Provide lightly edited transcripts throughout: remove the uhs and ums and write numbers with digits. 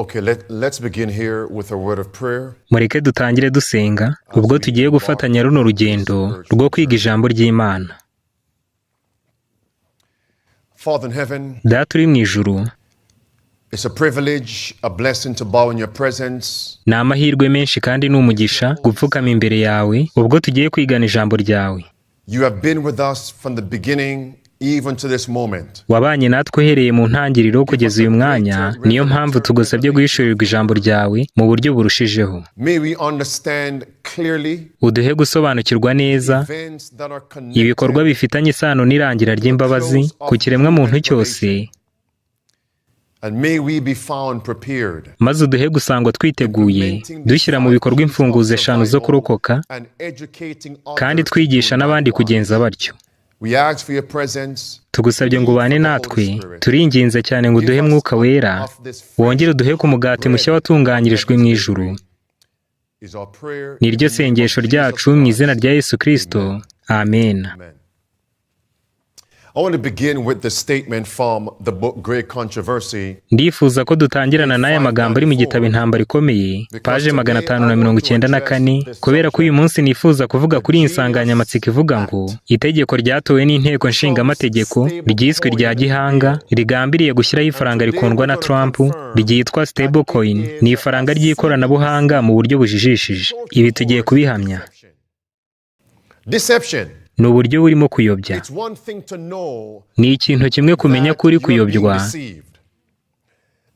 Okay, let's begin here with a word of prayer. Mureke dutangire dusenga ubwo tugiye gufatanya runo rugendo rwo kwiga ijambo ry'Imana. Father in heaven, Data uri mu ijuru, it's a privilege, a blessing to bow in your presence. ni amahirwe menshi kandi ni umugisha gupfukama imbere yawe ubwo tugiye kwigana ijambo ryawe. You have been with us from the beginning even to this moment. Wabanye natwe uhereye mu ntangiriro kugeza uyu mwanya, niyo mpamvu tugusabye guhishurirwa ijambo ryawe mu buryo burushijeho. May we understand clearly Uduhe gusobanukirwa neza events that are connected ibikorwa bifitanye isano n'irangira ry'imbabazi ku kiremwa muntu cyose, and may we be found prepared. maze uduhe gusangwa twiteguye dushyira mu bikorwa imfunguzo eshanu zo kurokoka And educating kandi others twigisha to n'abandi likewise. kugenza batyo. We ask for your presence. Tugusabye ngo ubane natwe, turinginze cyane ngo uduhe mwuka wera, wongere uduhe ku mugati mushya watunganyirijwe mu ijuru. Is our prayer. Ni ryo sengesho ryacu mu izina rya Yesu Kristo. Amen. Amen. I want to begin with the statement from the book Great Controversy. Ndifuza ko dutangirana n'aya magambo ari mu gitabo Intambara Ikomeye, paje 594, kubera ko uyu munsi nifuza kuvuga kuri iyi nsanganyamatsiko ivuga ngo itegeko ryatowe n'inteko nshingamategeko ryiswe rya gihanga rigambiriye gushyiraho ifaranga rikundwa na Trump ryitwa stablecoin, ni ifaranga ry'ikoranabuhanga mu buryo bujijishije. Ibi tugiye kubihamya. Deception. Ni uburyo burimo kuyobya. It's one thing to know Ni ikintu kimwe kumenya that kuri you're being kuyobywa, deceived.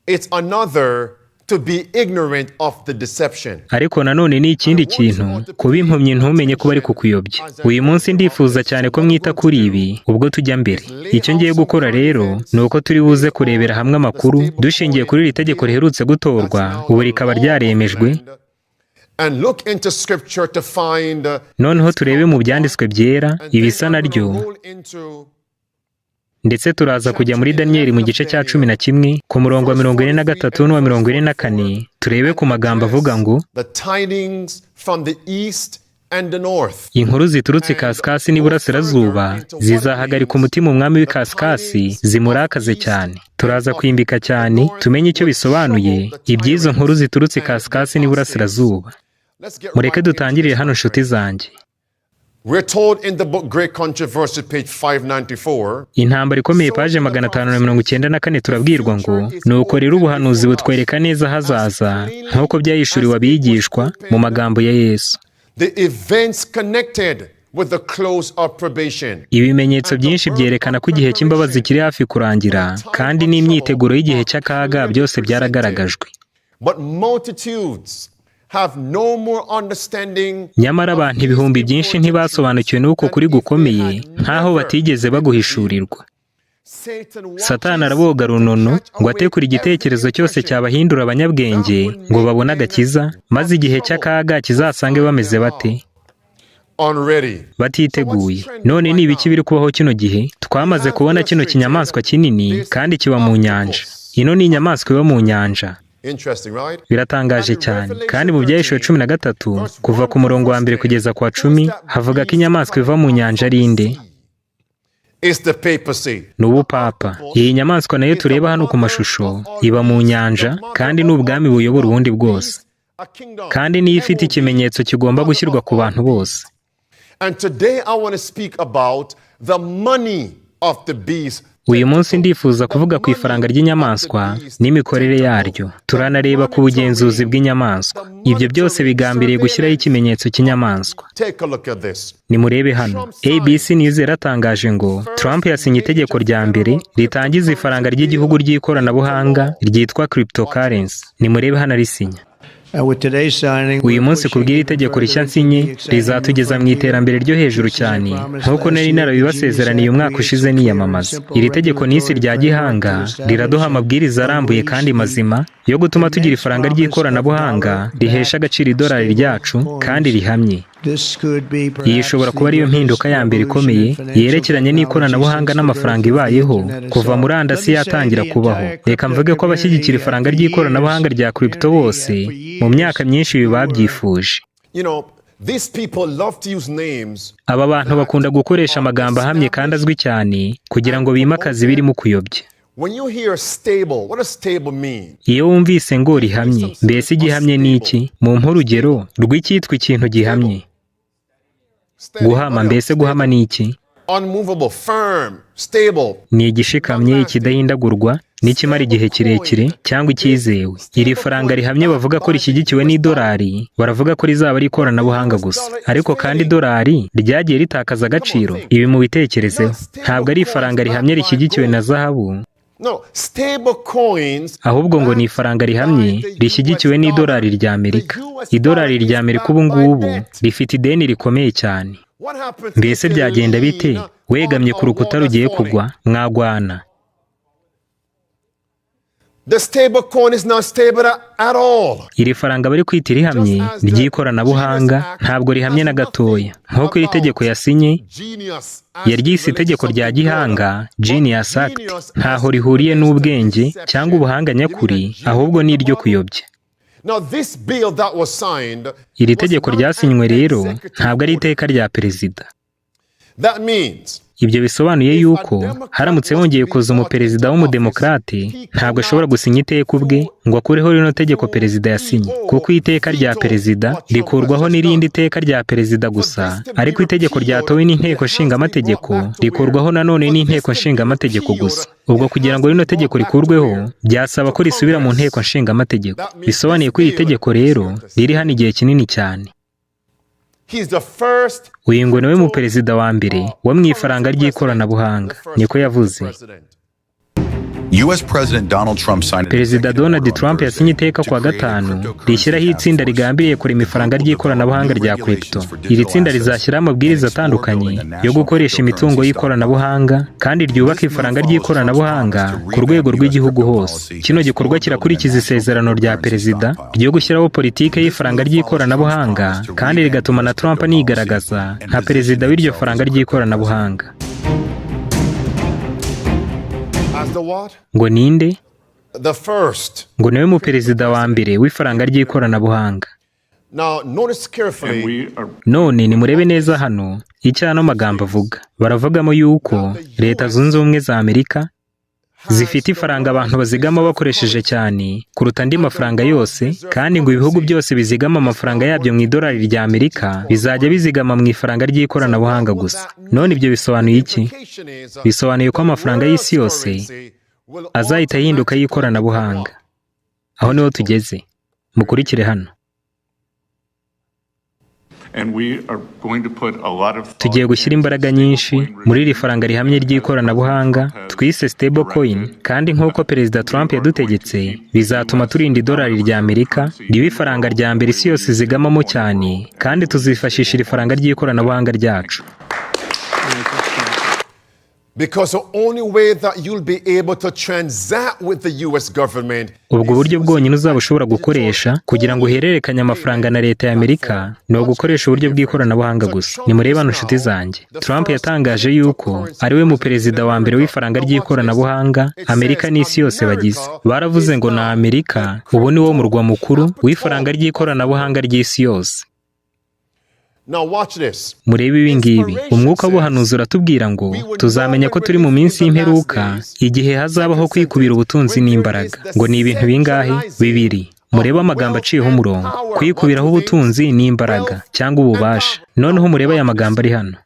It's another to be ignorant of the deception. ariko nanone ni ikindi kintu kuba impumyi ntumenye ko bari kukuyobya. Uyu munsi ndifuza cyane ko mwita kuri ibi ubwo tujya mbere. Icyo ngiye gukora rero ni uko turi buze kurebera hamwe amakuru dushingiye kuri iri tegeko riherutse gutorwa ubu rikaba ryaremejwe, And look into scripture to find noneho turebe mu byanditswe byera and ibisa then we're naryo, gonna roll into ndetse turaza kujya muri Daniyeli mu gice cya 11 ku murongo wa 43 n'uwa 44, turebe ku magambo avuga ngo the tidings from the east and the north. inkuru ziturutse ikasikasi n'iburasirazuba zizahagarika umutima umwami w'ikasikasi zimurakaze cyane. Turaza kwimbika cyane tumenye icyo bisobanuye iby'izo nkuru ziturutse ikasikasi n'iburasirazuba. Let's get Mureke right dutangirire into hano this. nshuti zanjye. We're told in the book Great Controversy, page 594, Intambara Ikomeye, paje 594, turabwirwa ngo nuko rero ubuhanuzi butwereka neza hazaza nk'uko byahishuriwe abigishwa mu magambo ya Yesu. the events connected with the close of probation. Ibimenyetso byinshi byerekana ko igihe cy'imbabazi kiri hafi kurangira, kandi n'imyiteguro y'igihe cy'akaga byose byaragaragajwe. But multitudes have no more understanding. Nyamara abantu ibihumbi byinshi ntibasobanukiwe n'uko kuri gukomeye nk'aho batigeze baguhishurirwa. Satani araboga runono ngo atekure igitekerezo cyose cyabahindura abanyabwenge ngo babone agakiza, maze igihe cy'akaga kizasange bameze bate? Unready. Batiteguye. None ni ibiki biri kubaho kino gihe? Twamaze kubona kino kinyamaswa kinini kandi kiba mu nyanja. Ino ni inyamaswa iba mu nyanja. Interesting, right? Biratangaje cyane. Kandi mu byahishuwe 13 kuva ku murongo wa 1 kugeza ku wa 10 havuga ko inyamaswa iva mu nyanja ari inde? It's the papacy. Ni ubupapa. Iyi nyamaswa nayo tureba hano ku mashusho iba mu nyanja kandi ni ubwami buyobora ubundi bwose, A kingdom. kandi niyo ifite ikimenyetso kigomba gushyirwa ku bantu bose. And today I want to speak about the money of the beast. Uyu munsi ndifuza kuvuga ku ifaranga ry'inyamaswa n'imikorere yaryo. Turanareba ku bugenzuzi bw'inyamaswa. Ibyo byose bigambiriye gushyiraho ikimenyetso cy'inyamaswa. Take a look at this. Nimurebe hano. ABC News yaratangaje ngo Trump yasinye itegeko rya mbere ritangiza ifaranga ry'igihugu ry'ikoranabuhanga ryitwa cryptocurrency. Nimurebe hano arisinya. Uyu munsi kubw'iri itegeko rishya nsinye rizatugeza mu iterambere ryo hejuru cyane nk'uko nari narabibasezeraniye umwaka ushize niyamamaza. Iri tegeko n'isi rya gihanga riraduha amabwiriza arambuye kandi mazima yo gutuma tugira ifaranga ry'ikoranabuhanga rihesha agaciro idolari ryacu kandi rihamye. Iyi ishobora kuba ariyo mpinduka ya mbere ikomeye yerekeranye n'ikoranabuhanga n'amafaranga ibayeho kuva murandasi yatangira kubaho. Reka mvuge ko abashyigikira ifaranga ry'ikoranabuhanga rya crypto bose mu myaka myinshi ibi babyifuje. Aba bantu bakunda gukoresha amagambo ahamye kandi azwi cyane kugira ngo bimakaze ibirimo kuyobya. When you hear stable, what does stable mean? Iyo wumvise ngo rihamye, mbese igihamye ni iki? Mumpe urugero rw'icyitwa ikintu gihamye. Guhama, mbese guhama ni iki? Unmovable, firm, stable. Ni igishikamye, ikidahindagurwa, n'ikimara igihe kirekire cyangwa icyizewe. Iri faranga rihamye bavuga ko rishyigikiwe n'idolari, baravuga ko rizaba ari ikoranabuhanga gusa. Ariko kandi idolari ryagiye ritakaza agaciro. Ibi mu bitekerezeho. Ntabwo ari ifaranga rihamye rishyigikiwe na zahabu. No, stable coins. Ahubwo ngo ni ifaranga rihamye rishyigikiwe n'idolari rya Amerika. Idolari rya Amerika ubu ngubu rifite ideni rikomeye cyane. Mbese byagenda bite wegamye ku rukuta rugiye kugwa mwagwana? The stable coin is not stable at all. Iri faranga bari kwita rihamye ry'ikoranabuhanga ntabwo rihamye na gatoya. Nk'uko iri tegeko yasinye yaryise itegeko rya gihanga, Genius Act, ntaho rihuriye n'ubwenge cyangwa ubuhanga nyakuri, ahubwo ni iryo kuyobya. Iri tegeko ryasinywe rero ntabwo ari iteka rya perezida. Ibyo bisobanuye yuko haramutse hongeye kuza umuperezida w'umudemokrate ntabwo ashobora gusinya iteka ubwe ngo akureho rino tegeko perezida yasinye, kuko iteka rya perezida rikurwaho n'irindi teka rya perezida gusa, ariko itegeko ryatowe n'inteko nshingamategeko rikurwaho nanone n'inteko nshingamategeko gusa. Ubwo kugira ngo rino tegeko rikurweho byasaba ko risubira mu nteko nshingamategeko. Bisobanuye ko iri tegeko rero riri hano igihe kinini cyane. Uyu ngo niwe mu perezida wa mbere wo mu ifaranga ry'ikoranabuhanga, niko yavuze. Perezida Donald Trump yasinye iteka kuwa gatanu rishyiraho itsinda rigambiriye kurema ifaranga ry'ikoranabuhanga rya crypto. Iri tsinda rizashyiraho amabwiriza atandukanye yo gukoresha imitungo y'ikoranabuhanga kandi ryubaka ifaranga ry'ikoranabuhanga ku rwego rw'igihugu hose. Kino gikorwa kirakurikiza isezerano rya perezida ryo gushyiraho politike y'ifaranga ry'ikoranabuhanga kandi rigatuma na Trump anigaragaza nka perezida w'iryo faranga ry'ikoranabuhanga. Ngo ninde? Ngo niwe mu perezida wa mbere w'ifaranga ry'ikoranabuhanga. None nimurebe neza hano icyo ano magambo avuga. Baravugamo yuko Leta Zunze Ubumwe za Amerika zifite ifaranga abantu bazigama bakoresheje cyane kuruta andi mafaranga yose, kandi ngo ibihugu byose bizigama amafaranga yabyo mu idolari rya Amerika bizajya bizigama mu ifaranga ry'ikoranabuhanga gusa. None ibyo bisobanuye iki? Bisobanuye ko amafaranga y'isi yose azahita ahinduka y'ikoranabuhanga. Aho niho tugeze. Mukurikire hano. Tugiye gushyira imbaraga nyinshi muri iri faranga rihamye ry'ikoranabuhanga twise stable coin, kandi nk'uko Perezida Trump yadutegetse bizatuma turinda idolari rya Amerika ribe ifaranga rya mbere isi yose izigamamo cyane, kandi tuzifashisha iri faranga ry'ikoranabuhanga ryacu. Because the only way that you'll be able to transact with the US government. Ubwo buryo bwonyine uzaba ushobora gukoresha kugira ngo uhererekanye amafaranga na Leta ya Amerika ni ugukoresha uburyo bw'ikoranabuhanga gusa. Nimurebe hano nshuti zanjye. Trump yatangaje yuko ari we mu perezida wa mbere w'ifaranga ry'ikoranabuhanga Amerika n'isi yose bagize. Baravuze ngo na Amerika ubu ni wo murwa mukuru w'ifaranga ry'ikoranabuhanga ry'isi yose. Murebe ibi ngibi. Umwuka w'ubuhanuzi uratubwira ngo tuzamenya ko turi mu minsi y'imperuka igihe hazabaho kwikubira ubutunzi n'imbaraga. Ngo ni ibintu bingahe? Bibiri. Murebe amagambo aciyeho umurongo. Kwikubiraho ubutunzi n'imbaraga cyangwa ububasha. Noneho murebe aya magambo ari hano.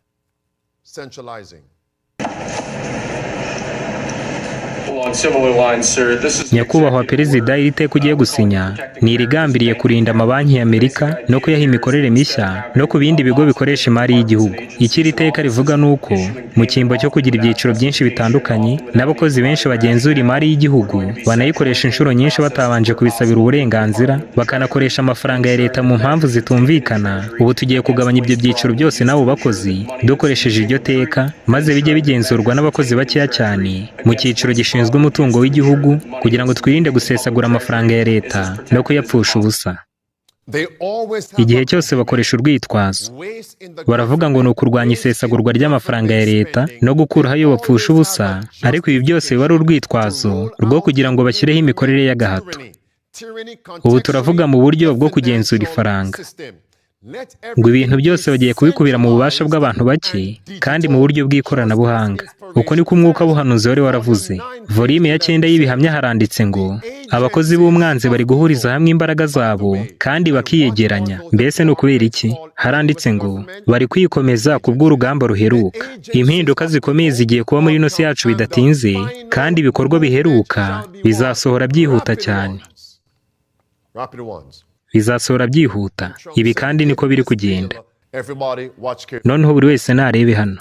Nyakubahwa Perezida, iri teka ugiye gusinya ni irigambiriye kurinda amabanki ya Amerika no kuyaha imikorere mishya no ku bindi bigo bikoresha imari y'igihugu. Iki iri teka rivuga nuko mu cyimbo cyo kugira ibyiciro byinshi bitandukanye n'abakozi benshi bagenzura imari y'igihugu banayikoresha inshuro nyinshi batabanje kubisabira uburenganzira, bakanakoresha amafaranga ya Leta mu mpamvu zitumvikana. Ubu tugiye kugabanya ibyo byiciro byose n'abo bakozi dukoresheje iryo teka, maze bijye bigenzurwa n'abakozi bakeya cyane mu cyiciro gishinzwe umutungo w'igihugu, kugira ngo twirinde gusesagura amafaranga ya Leta no kuyapfusha ubusa. Igihe cyose bakoresha urwitwazo. Baravuga ngo ni ukurwanya isesagurwa ry'amafaranga ya Leta no gukuraho ayo bapfusha ubusa, ariko ibi byose biba ari urwitwazo rwo kugira ngo bashyireho imikorere y'agahato. Ubu turavuga mu buryo bwo kugenzura ifaranga. Ngo ibintu byose bagiye kubikubira mu bubasha bw'abantu bake kandi mu buryo bw'ikoranabuhanga. uko niko umwuka w'ubuhanuzi wari waravuze. Volume ya 9 y'ibihamya haranditse ngo abakozi b'umwanzi bari guhuriza hamwe imbaraga zabo kandi bakiyegeranya. Mbese ni ukubera iki? Haranditse ngo bari kwikomeza kubw'urugamba ruheruka. Impinduka zikomeye zigiye kuba muri ino si yacu bidatinze, kandi ibikorwa biheruka bizasohora byihuta cyane. Bizasohora byihuta. Ibi kandi niko biri kugenda. Noneho buri wese narebe hano.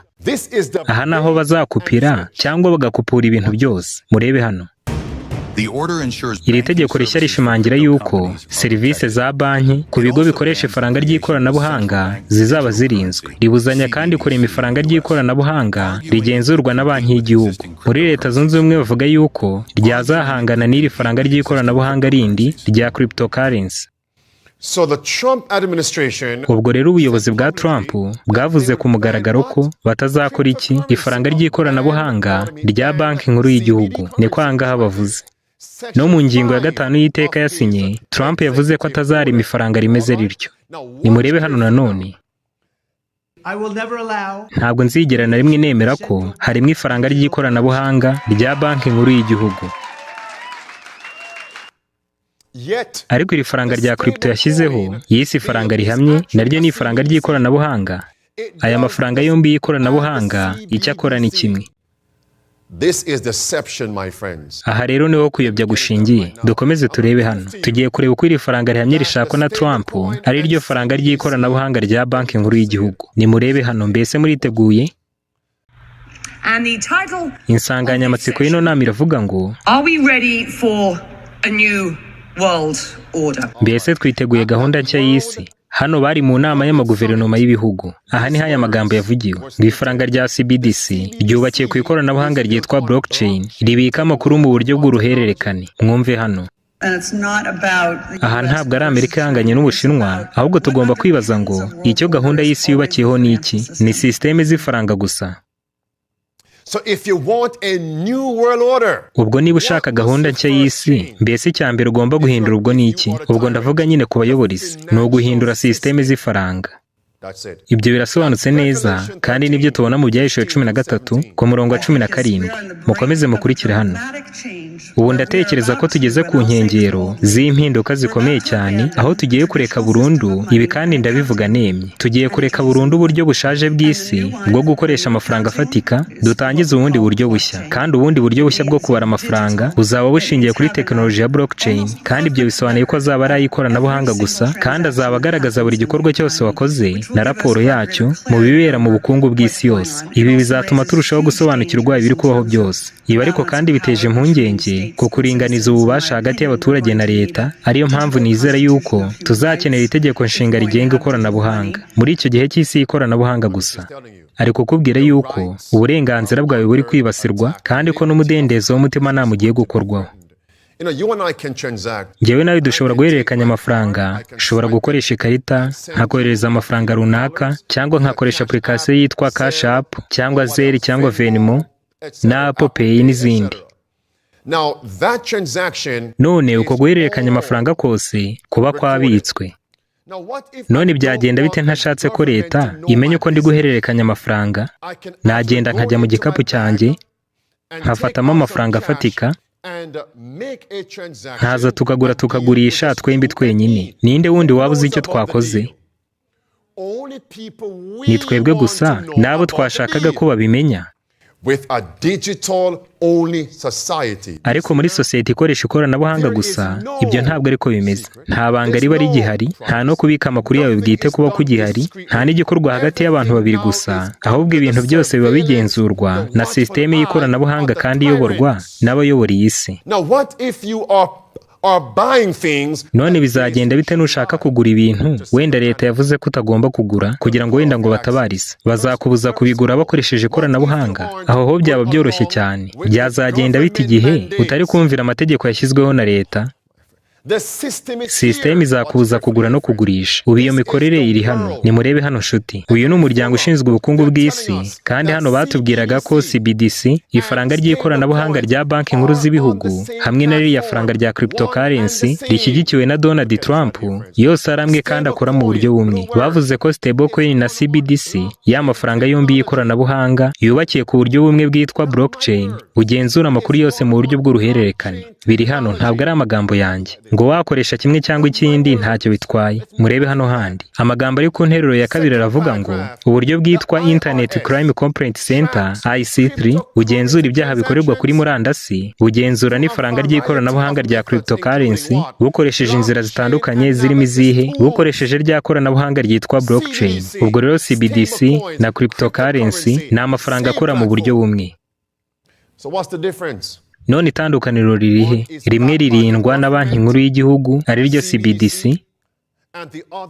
Aha naho bazakupira cyangwa bagakupura ibintu byose. Murebe hano. Iri tegeko rishya rishimangira yuko serivisi za banki ku bigo bikoresha ifaranga ry'ikoranabuhanga zizaba zirinzwe. Ribuzanya kandi kurema ifaranga ry'ikoranabuhanga rigenzurwa na banki y'igihugu. Muri Leta Zunze Ubumwe bavuga yuko ryazahangana n'iri faranga ry'ikoranabuhanga rindi rya cryptocurrency. Ubwo rero ubuyobozi bwa Trump bwavuze ku mugaragaro ko batazakora iki ifaranga ry'ikoranabuhanga rya banki nkuru y'igihugu. Niko ahangaha bavuze. No mu ngingo ya 5 y'iteka yasinye, Trump yavuze ko atazarema ifaranga rimeze rityo. Nimurebe hano nanone. Ntabwo nzigera na rimwe nemera ko harimo ifaranga ry'ikoranabuhanga rya banki nkuru y'igihugu. Ariko iri faranga rya crypto yashyizeho yise ifaranga rihamye, naryo ni ifaranga ry'ikoranabuhanga. Aya mafaranga yombi y'ikoranabuhanga icyo akora ni kimwe. Aha rero niho kuyobya gushingiye. Dukomeze turebe hano. Tugiye kureba uko iri faranga rihamye rishakwa na Trump ari ryo faranga ry'ikoranabuhanga rya banki nkuru y'igihugu. Nimurebe hano. Mbese muriteguye? Insanganyamatsiko y'ino nama iravuga ngo mbese twiteguye gahunda nshya y'isi. Hano bari mu nama y'amaguverinoma y'ibihugu. Aha ni haya magambo yavugiwe. Ifaranga rya CBDC ryubakiye ku ikoranabuhanga ryitwa blockchain, ribika amakuru mu buryo bw'uruhererekane. Mwumve hano. Aha ntabwo ari Amerika ihanganye n'Ubushinwa, ahubwo tugomba kwibaza ngo icyo gahunda y'isi yubakiyeho ni iki? Ni systeme z'ifaranga gusa. Ubwo niba ushaka gahunda nshya y'isi, mbese icyambere ugomba guhindura ubwo ni iki? Ubwo ndavuga nyine ku bayobora isi. Ni uguhindura systeme z'ifaranga. Ibyo birasobanutse neza, kandi nibyo tubona mu Byahishuwe 13 ku murongo wa 17. Mukomeze mukurikire hano. Ubu ndatekereza ko tugeze ku nkengero z'impinduka zikomeye cyane, aho tugiye kureka burundu ibi, kandi ndabivuga nemye. Tugiye kureka burundu uburyo bushaje bw'isi bwo gukoresha amafaranga afatika, dutangiza ubundi buryo bushya. Kandi ubundi buryo bushya bwo kubara amafaranga buzaba bushingiye kuri tekinoloji ya blockchain, kandi ibyo bisobanuye ko azaba ari ay'ikoranabuhanga gusa, kandi azaba agaragaza buri gikorwa cyose wakoze na raporo yacyo mu bibera mu bukungu bw'isi yose. Ibi bizatuma turushaho gusobanukirwa ibiri kubaho byose. Ibi ariko kandi biteje impungenge ku kuringaniza ububasha hagati y'abaturage na leta. Ariyo mpamvu nizera yuko tuzakenera itegeko nshinga rigenga ikoranabuhanga muri icyo gihe cy'isi y'ikoranabuhanga gusa. Ari kukubwira yuko uburenganzira bwawe buri kwibasirwa, kandi ko n'umudendezo w'umutimanama ugiye gukorwaho. Njyewe nawe dushobora guhererekanya amafaranga. Ushobora gukoresha ikarita, nkakohereza amafaranga runaka, cyangwa nkakoresha application yitwa Cash App cyangwa Zelle cyangwa Venmo na Apple Pay n'izindi. None uko guhererekanya amafaranga kose kuba kwabitswe. None byagenda bite ntashatse ko leta imenya uko ndi guhererekanya amafaranga? Nagenda nkajya mu gikapu cyanjye, nkafatamo amafaranga afatika, nkaza tukagura tukagurisha twembi twenyine. Ninde wundi waba uzi icyo twakoze? Ni twebwe gusa n'abo twashakaga ko babimenya. Ariko muri sosiyete ikoresha ikoranabuhanga gusa, ibyo ntabwo ariko bimeze. Nta banga riba rigihari, nta no kubika amakuru yawe bwite kuba kugihari, nta n'igikorwa hagati y'abantu babiri gusa, ahubwo ibintu byose biba bigenzurwa na systeme y'ikoranabuhanga kandi iyoborwa n'abayobora iyi si. None bizagenda bite nushaka kugura ibintu wenda leta yavuze ko utagomba kugura kugira ngo wenda ngo batabarize? Bazakubuza kubigura bakoresheje ikoranabuhanga? Aho ho byaba byoroshye cyane. Byazagenda bite igihe utari kumvira amategeko yashyizweho na leta? Sisiteme izakubuza kugura no kugurisha. Ubu iyo mikorere iri hano. Nimurebe hano nshuti. Uyu ni umuryango ushinzwe ubukungu bw'isi, kandi hano batubwiraga ko CBDC, ifaranga ry'ikoranabuhanga rya banki nkuru z'ibihugu, hamwe na ririya faranga rya cryptocurrency rishyigikiwe na Donald Trump, yose ari amwe kandi akora mu buryo bumwe. Bavuze ko stablecoin na CBDC, ya mafaranga yombi y'ikoranabuhanga, yubakiye ku buryo bumwe bwitwa blockchain, bugenzura amakuru yose mu buryo bw'uruhererekane. Biri hano, ntabwo ari amagambo yanjye. Ngo wakoresha kimwe cyangwa ikindi ntacyo bitwaye. Murebe hano handi. Amagambo ari ku nteruro ya kabiri aravuga ngo uburyo bwitwa Internet Crime Complaint Center IC3 bugenzura ibyaha bikorerwa kuri murandasi, bugenzura n'ifaranga ry'ikoranabuhanga rya cryptocurrency bukoresheje inzira zitandukanye zirimo izihe, bukoresheje rya koranabuhanga ryitwa blockchain. Ubwo rero CBDC na cryptocurrency ni amafaranga akora mu buryo bumwe. None itandukaniro ririhe? Rimwe ririndwa na banki nkuru y'igihugu ari ryo CBDC,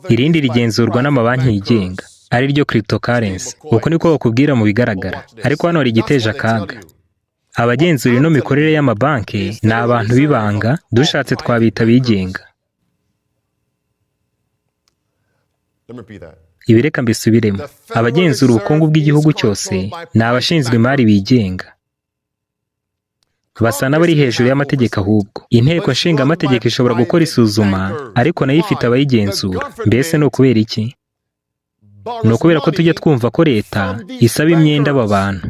irindi rigenzurwa n'amabanki yigenga ari ryo cryptocurrency. Uko niko bakubwira mu bigaragara, ariko hano hari igiteje akaga. Abagenzura ino mikorere y'amabanki ni abantu b'ibanga, dushatse twabita bigenga. Ibi reka mbisubiremo. Abagenzura ubukungu bw'igihugu cyose ni abashinzwe imari bigenga. Basa n'abari hejuru y'amategeko ahubwo. Inteko nshinga amategeko ishobora gukora isuzuma, ariko nayo ifite abayigenzura. Mbese ni ukubera iki? Ni ukubera ko tujya twumva ko leta isaba imyenda aba bantu.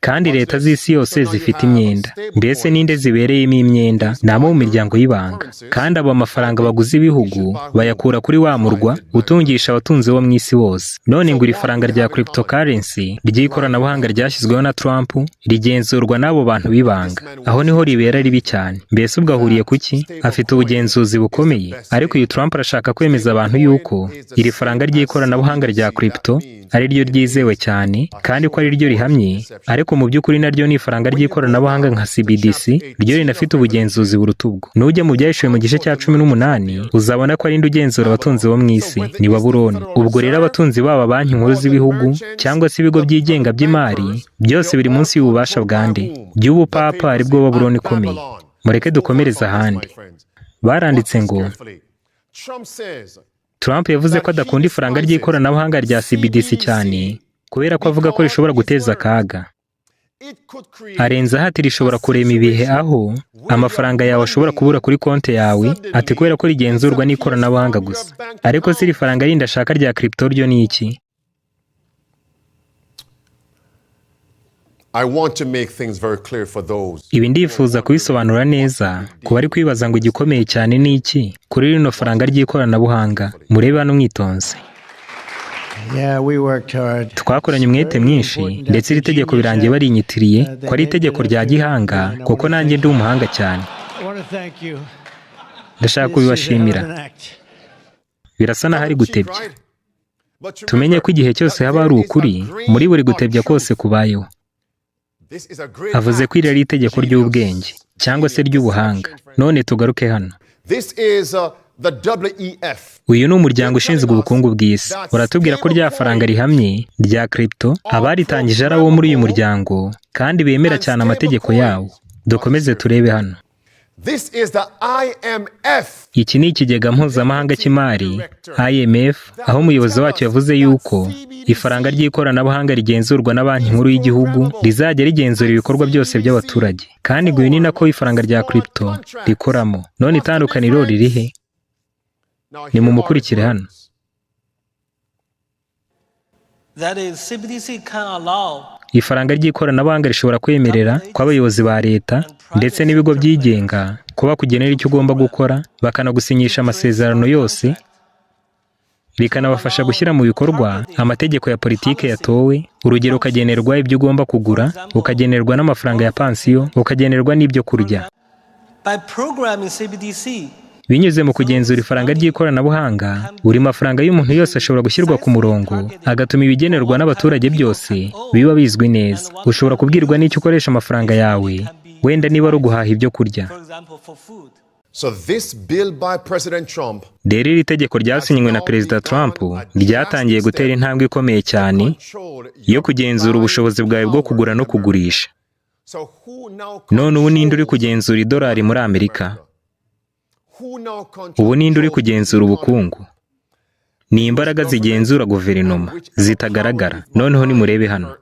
Kandi leta z'isi yose zifite imyenda. Mbese ninde zibereyemo imyenda? Ni abo mu miryango y'ibanga. Kandi abo amafaranga baguze ibihugu bayakura kuri wa murwa utungisha abatunzi bo mu isi bose. None ngo iri faranga rya cryptocurrency ry'ikoranabuhanga ryashyizweho na Trump rigenzurwa n'abo bantu b'ibanga. Aho niho ribera ribi cyane. Mbese ubwo ahuriye kuki? Afite ubugenzuzi bukomeye. Ariko uyu Trump arashaka kwemeza abantu yuko iri faranga ry'ikoranabuhanga rya crypto ari ryo ryizewe cyane, kandi ko ari ryo rihamye, ariko mu by'ukuri naryo ni ifaranga ry'ikoranabuhanga nka CBDC, ryo rinafite ubugenzuzi buruta ubwo. Nujya mu byahishuwe mu gice cya 18 uzabona ko ari indi ugenzura abatunzi bo mu isi, ni Babuloni. Ubwo rero abatunzi baba banki nkuru z'ibihugu cyangwa se ibigo byigenga by'imari, byose biri munsi y'ububasha bwande by'ubupapa, aribwo Babuloni ikomeye. Mureke dukomereza ahandi. Baranditse ngo Trump yavuze ko adakunda ifaranga ry'ikoranabuhanga rya CBDC cyane kubera ko avuga ko rishobora guteza akaga. Arenza ati rishobora kurema ibihe aho amafaranga yawe ashobora kubura kuri konti yawe, ati kubera ko rigenzurwa n'ikoranabuhanga gusa. Ariko si ifaranga rindi ashaka rya crypto ryo ni iki? Ibi ndifuza kubisobanura neza ku bari kwibaza ngo igikomeye cyane ni iki kuri rino faranga ry'ikoranabuhanga. Murebe hano mwitonze. Twakoranye umwete mwinshi, ndetse iri tegeko birangiye barinyitiriye ko ari itegeko rya gihanga, kuko nanjye ndi umuhanga cyane. Ndashaka kubibashimira. Birasa n'aho ari gutebya. Tumenye ko igihe cyose haba hari ukuri muri buri gutebya kose kubayeho. Avuze ko iri ari itegeko ry'ubwenge cyangwa se ry'ubuhanga. None tugaruke hano. Uyu ni umuryango ushinzwe ubukungu bw'isi. Uratubwira ko rya faranga rihamye rya crypto abaritangije ari abo muri uyu muryango, kandi bemera cyane amategeko yawo. Dukomeze turebe hano. Iki ni ikigega mpuzamahanga cy'imari IMF, aho umuyobozi wacyo yavuze yuko ifaranga ry'ikoranabuhanga rigenzurwa na banki nkuru y'igihugu rizajya rigenzura ibikorwa byose by'abaturage, kandi guyu ni nako ifaranga rya crypto rikoramo. None itandukaniro ririhe? Ni mu mukurikire hano. Ifaranga ry'ikoranabuhanga rishobora kwemerera ko abayobozi ba leta ndetse n'ibigo byigenga kuba kugenera icyo ugomba gukora, bakanagusinyisha amasezerano yose, rikanabafasha gushyira mu bikorwa amategeko ya politike yatowe. Urugero, ukagenerwa ibyo ugomba kugura, ukagenerwa n'amafaranga ya pansiyo, ukagenerwa n'ibyo kurya. Binyuze mu kugenzura ifaranga ry'ikoranabuhanga, buri mafaranga y'umuntu yose ashobora gushyirwa ku murongo, agatuma ibigenerwa n'abaturage byose biba bizwi neza. Ushobora kubwirwa n'icyo ukoresha amafaranga yawe, wenda niba ari uguhaha ibyo kurya. Rero iri tegeko ryasinywe na Perezida Trump ryatangiye gutera intambwe ikomeye cyane yo kugenzura ubushobozi bwawe bwo kugura no kugurisha. None ubu ninde uri kugenzura idolari muri Amerika? ubu ninde uri kugenzura ubukungu? Ni imbaraga zigenzura guverinoma zitagaragara. Noneho nimurebe hano,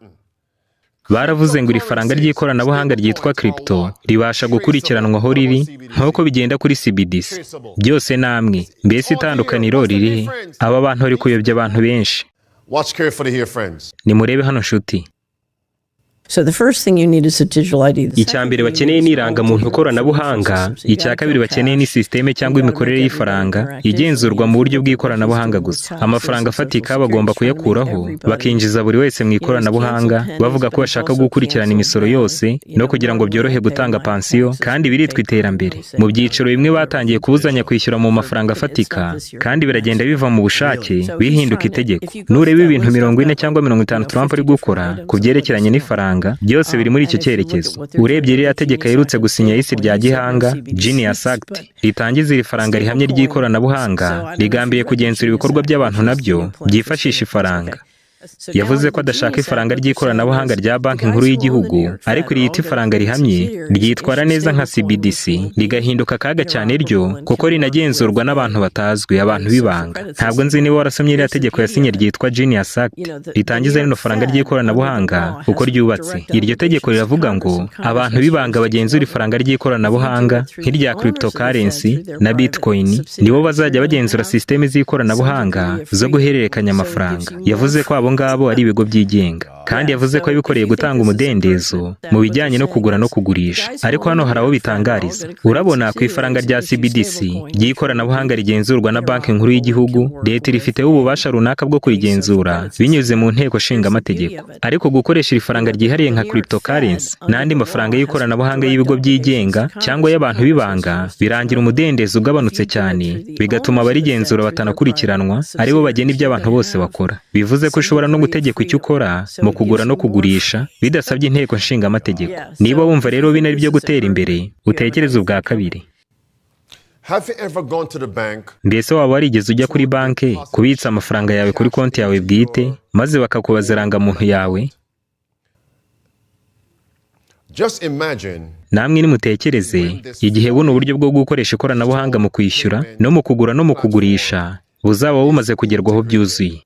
baravuze ngo iri faranga ry'ikoranabuhanga ryitwa crypto ribasha gukurikiranwa aho riri nk'uko bigenda kuri CBDC. Byose namwe, mbese itandukaniro ririhe? Aba bantu bari kuyobya abantu benshi. Nimurebe hano nshuti. Icya mbere bakeneye ni irangamuntu ikoranabuhanga, icya kabiri bakeneye ni sisiteme cyangwa imikorere y'ifaranga igenzurwa mu buryo bw'ikoranabuhanga gusa. Amafaranga afatika bagomba kuyakuraho bakinjiza buri wese mu ikoranabuhanga, bavuga ko bashaka gukurikirana imisoro yose no kugira ngo byorohe gutanga pansiyo, kandi biritwa iterambere. Mu byiciro bimwe batangiye kubuzanya kwishyura mu mafaranga afatika, kandi biragenda biva mu bushake bihinduka itegeko. Nureba ibintu 40 cyangwa 50 Trump ari gukora ku byerekeranye n'ifaranga, byose biri muri icyo cyerekezo. Urebye ririya tegeko yerutse gusinya y'isi rya gihanga Genius Act ritangiza iri faranga rihamye ry'ikoranabuhanga, rigambiriye kugenzura ibikorwa by'abantu nabyo byifashisha ifaranga. Yavuze ko adashaka ifaranga ry'ikoranabuhanga rya banki nkuru y'igihugu, ariko riyita ifaranga rihamye ryitwara neza nka CBDC, rigahinduka akaga cyane ryo kuko rinagenzurwa n'abantu batazwi, abantu b'ibanga. Ntabwo nzi niba warasomye iriya tegeko yasinye ryitwa Genius Act ritangiza rino faranga ry'ikoranabuhanga uko ryubatse. Iryo tegeko riravuga ngo abantu b'ibanga bagenzura ifaranga ry'ikoranabuhanga nk'irya cryptocurrency na Bitcoin nibo bazajya bagenzura systeme z'ikoranabuhanga zo guhererekanya amafaranga. Yavuze ko ngabo ari ibigo byigenga, kandi yavuze ko yabikoreye gutanga umudendezo mu bijyanye no kugura no kugurisha. Ariko hano hari aho bitangariza. Urabona ku ifaranga rya CBDC ry'ikoranabuhanga rigenzurwa na banki nkuru y'igihugu, leta rifiteho ububasha runaka bwo kurigenzura binyuze mu nteko nshinga amategeko. Ariko gukoresha iri faranga ryihariye nka cryptocurrency n'andi mafaranga y'ikoranabuhanga y'ibigo byigenga cyangwa y'abantu b'ibanga birangira umudendezo ugabanutse cyane, bigatuma abarigenzura batanakurikiranwa, aribo bagena ibyo abantu bose bakora. Bivuze ko ushobora no gutegeka icyo ukora mu kugura no kugurisha bidasabye inteko nshinga amategeko. Niba wumva rero binari byo gutera imbere, utekereze ubwa kabiri. Mbese waba warigeze ujya kuri banki kubitsa amafaranga yawe kuri konti yawe bwite, maze bakakubaza irangamuntu yawe? Namwe nimutekereze igihe buno uburyo bwo gukoresha ikoranabuhanga mu kwishyura no mu kugura no mu kugurisha buzaba bumaze kugerwaho byuzuye.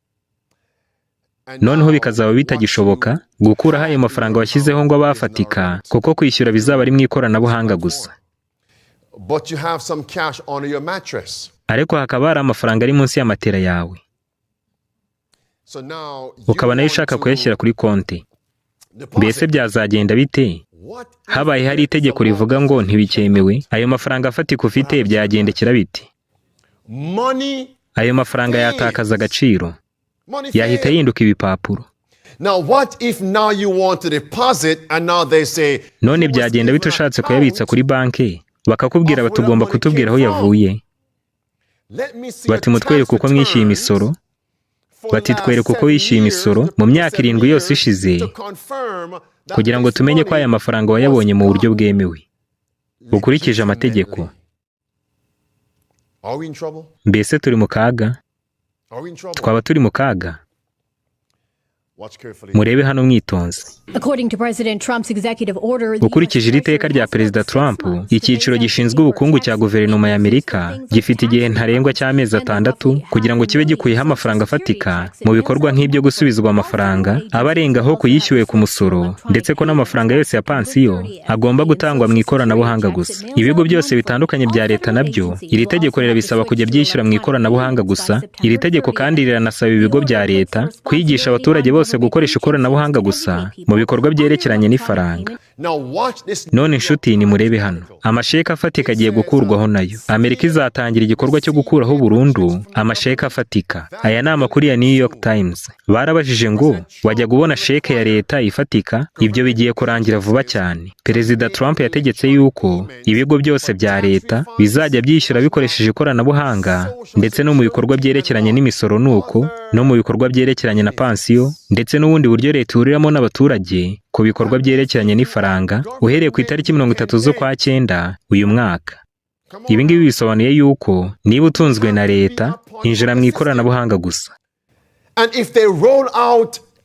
Noneho bikazaba bitagishoboka gukuraho ayo mafaranga washyizeho ngo abafatika, kuko kwishyura bizaba ari mu ikoranabuhanga gusa. Ariko hakaba hari amafaranga ari munsi y'amatera yawe, ukaba nayo ushaka kuyashyira kuri konti. Mbese byazagenda bite? Habaye hari itegeko rivuga ngo ntibikemewe, ayo mafaranga afatika ufite byagendekera bite? Ayo mafaranga yatakaza agaciro, yahita yinduka ibipapuro. None byagenda bite ushatse kuyabitsa kuri banki, bakakubwira bati ugomba kutubwira aho yavuye? Bati mutwereke uko mwishyuye imisoro, bati twereke uko wishyuye imisoro mu myaka 7 yose ishize, kugira ngo tumenye ko aya mafaranga wayabonye mu buryo bwemewe ukurikije amategeko. Mbese turi mu kaga? Twaba turi mu kaga? Murebe hano mwitonze. Ukurikije iri teka rya Perezida Trump, icyiciro gishinzwe ubukungu cya guverinoma y'Amerika gifite igihe ntarengwa cy'amezi 6 kugira ngo kibe gikuyeho amafaranga afatika mu bikorwa nk'ibyo gusubizwa amafaranga abarengaho kuyishyuwe ku musoro, ndetse ko n'amafaranga yose ya pansiyo agomba gutangwa mu ikoranabuhanga gusa. Ibigo byose bitandukanye bya leta nabyo iri tegeko rirabisaba kujya byishyura mu ikoranabuhanga gusa. Iri tegeko kandi riranasaba ibigo bya leta kwigisha abaturage bose gukoresha ikoranabuhanga gusa mu bikorwa byerekeranye n'ifaranga. None inshuti nimurebe hano, amasheka afatika agiye gukurwaho nayo. Amerika izatangira igikorwa cyo gukuraho burundu amasheka afatika. Aya ni amakuru ya New York Times. Barabajije ngo wajya kubona sheke ya leta ifatika? Ibyo bigiye kurangira vuba cyane. Perezida Trump yategetse yuko ibigo byose bya leta bizajya byishyura bikoresheje ikoranabuhanga, ndetse no mu bikorwa byerekeranye n'imisoro nuko, no mu bikorwa byerekeranye na pansiyo, ndetse n'ubundi buryo leta ihuriramo n'abaturage ku bikorwa byerekeranye n'ifaranga uhereye ku itariki 30 z'ukwa 9 uyu mwaka. Ibi ngibi bisobanuye yuko niba utunzwe na leta, injira mu ikoranabuhanga gusa.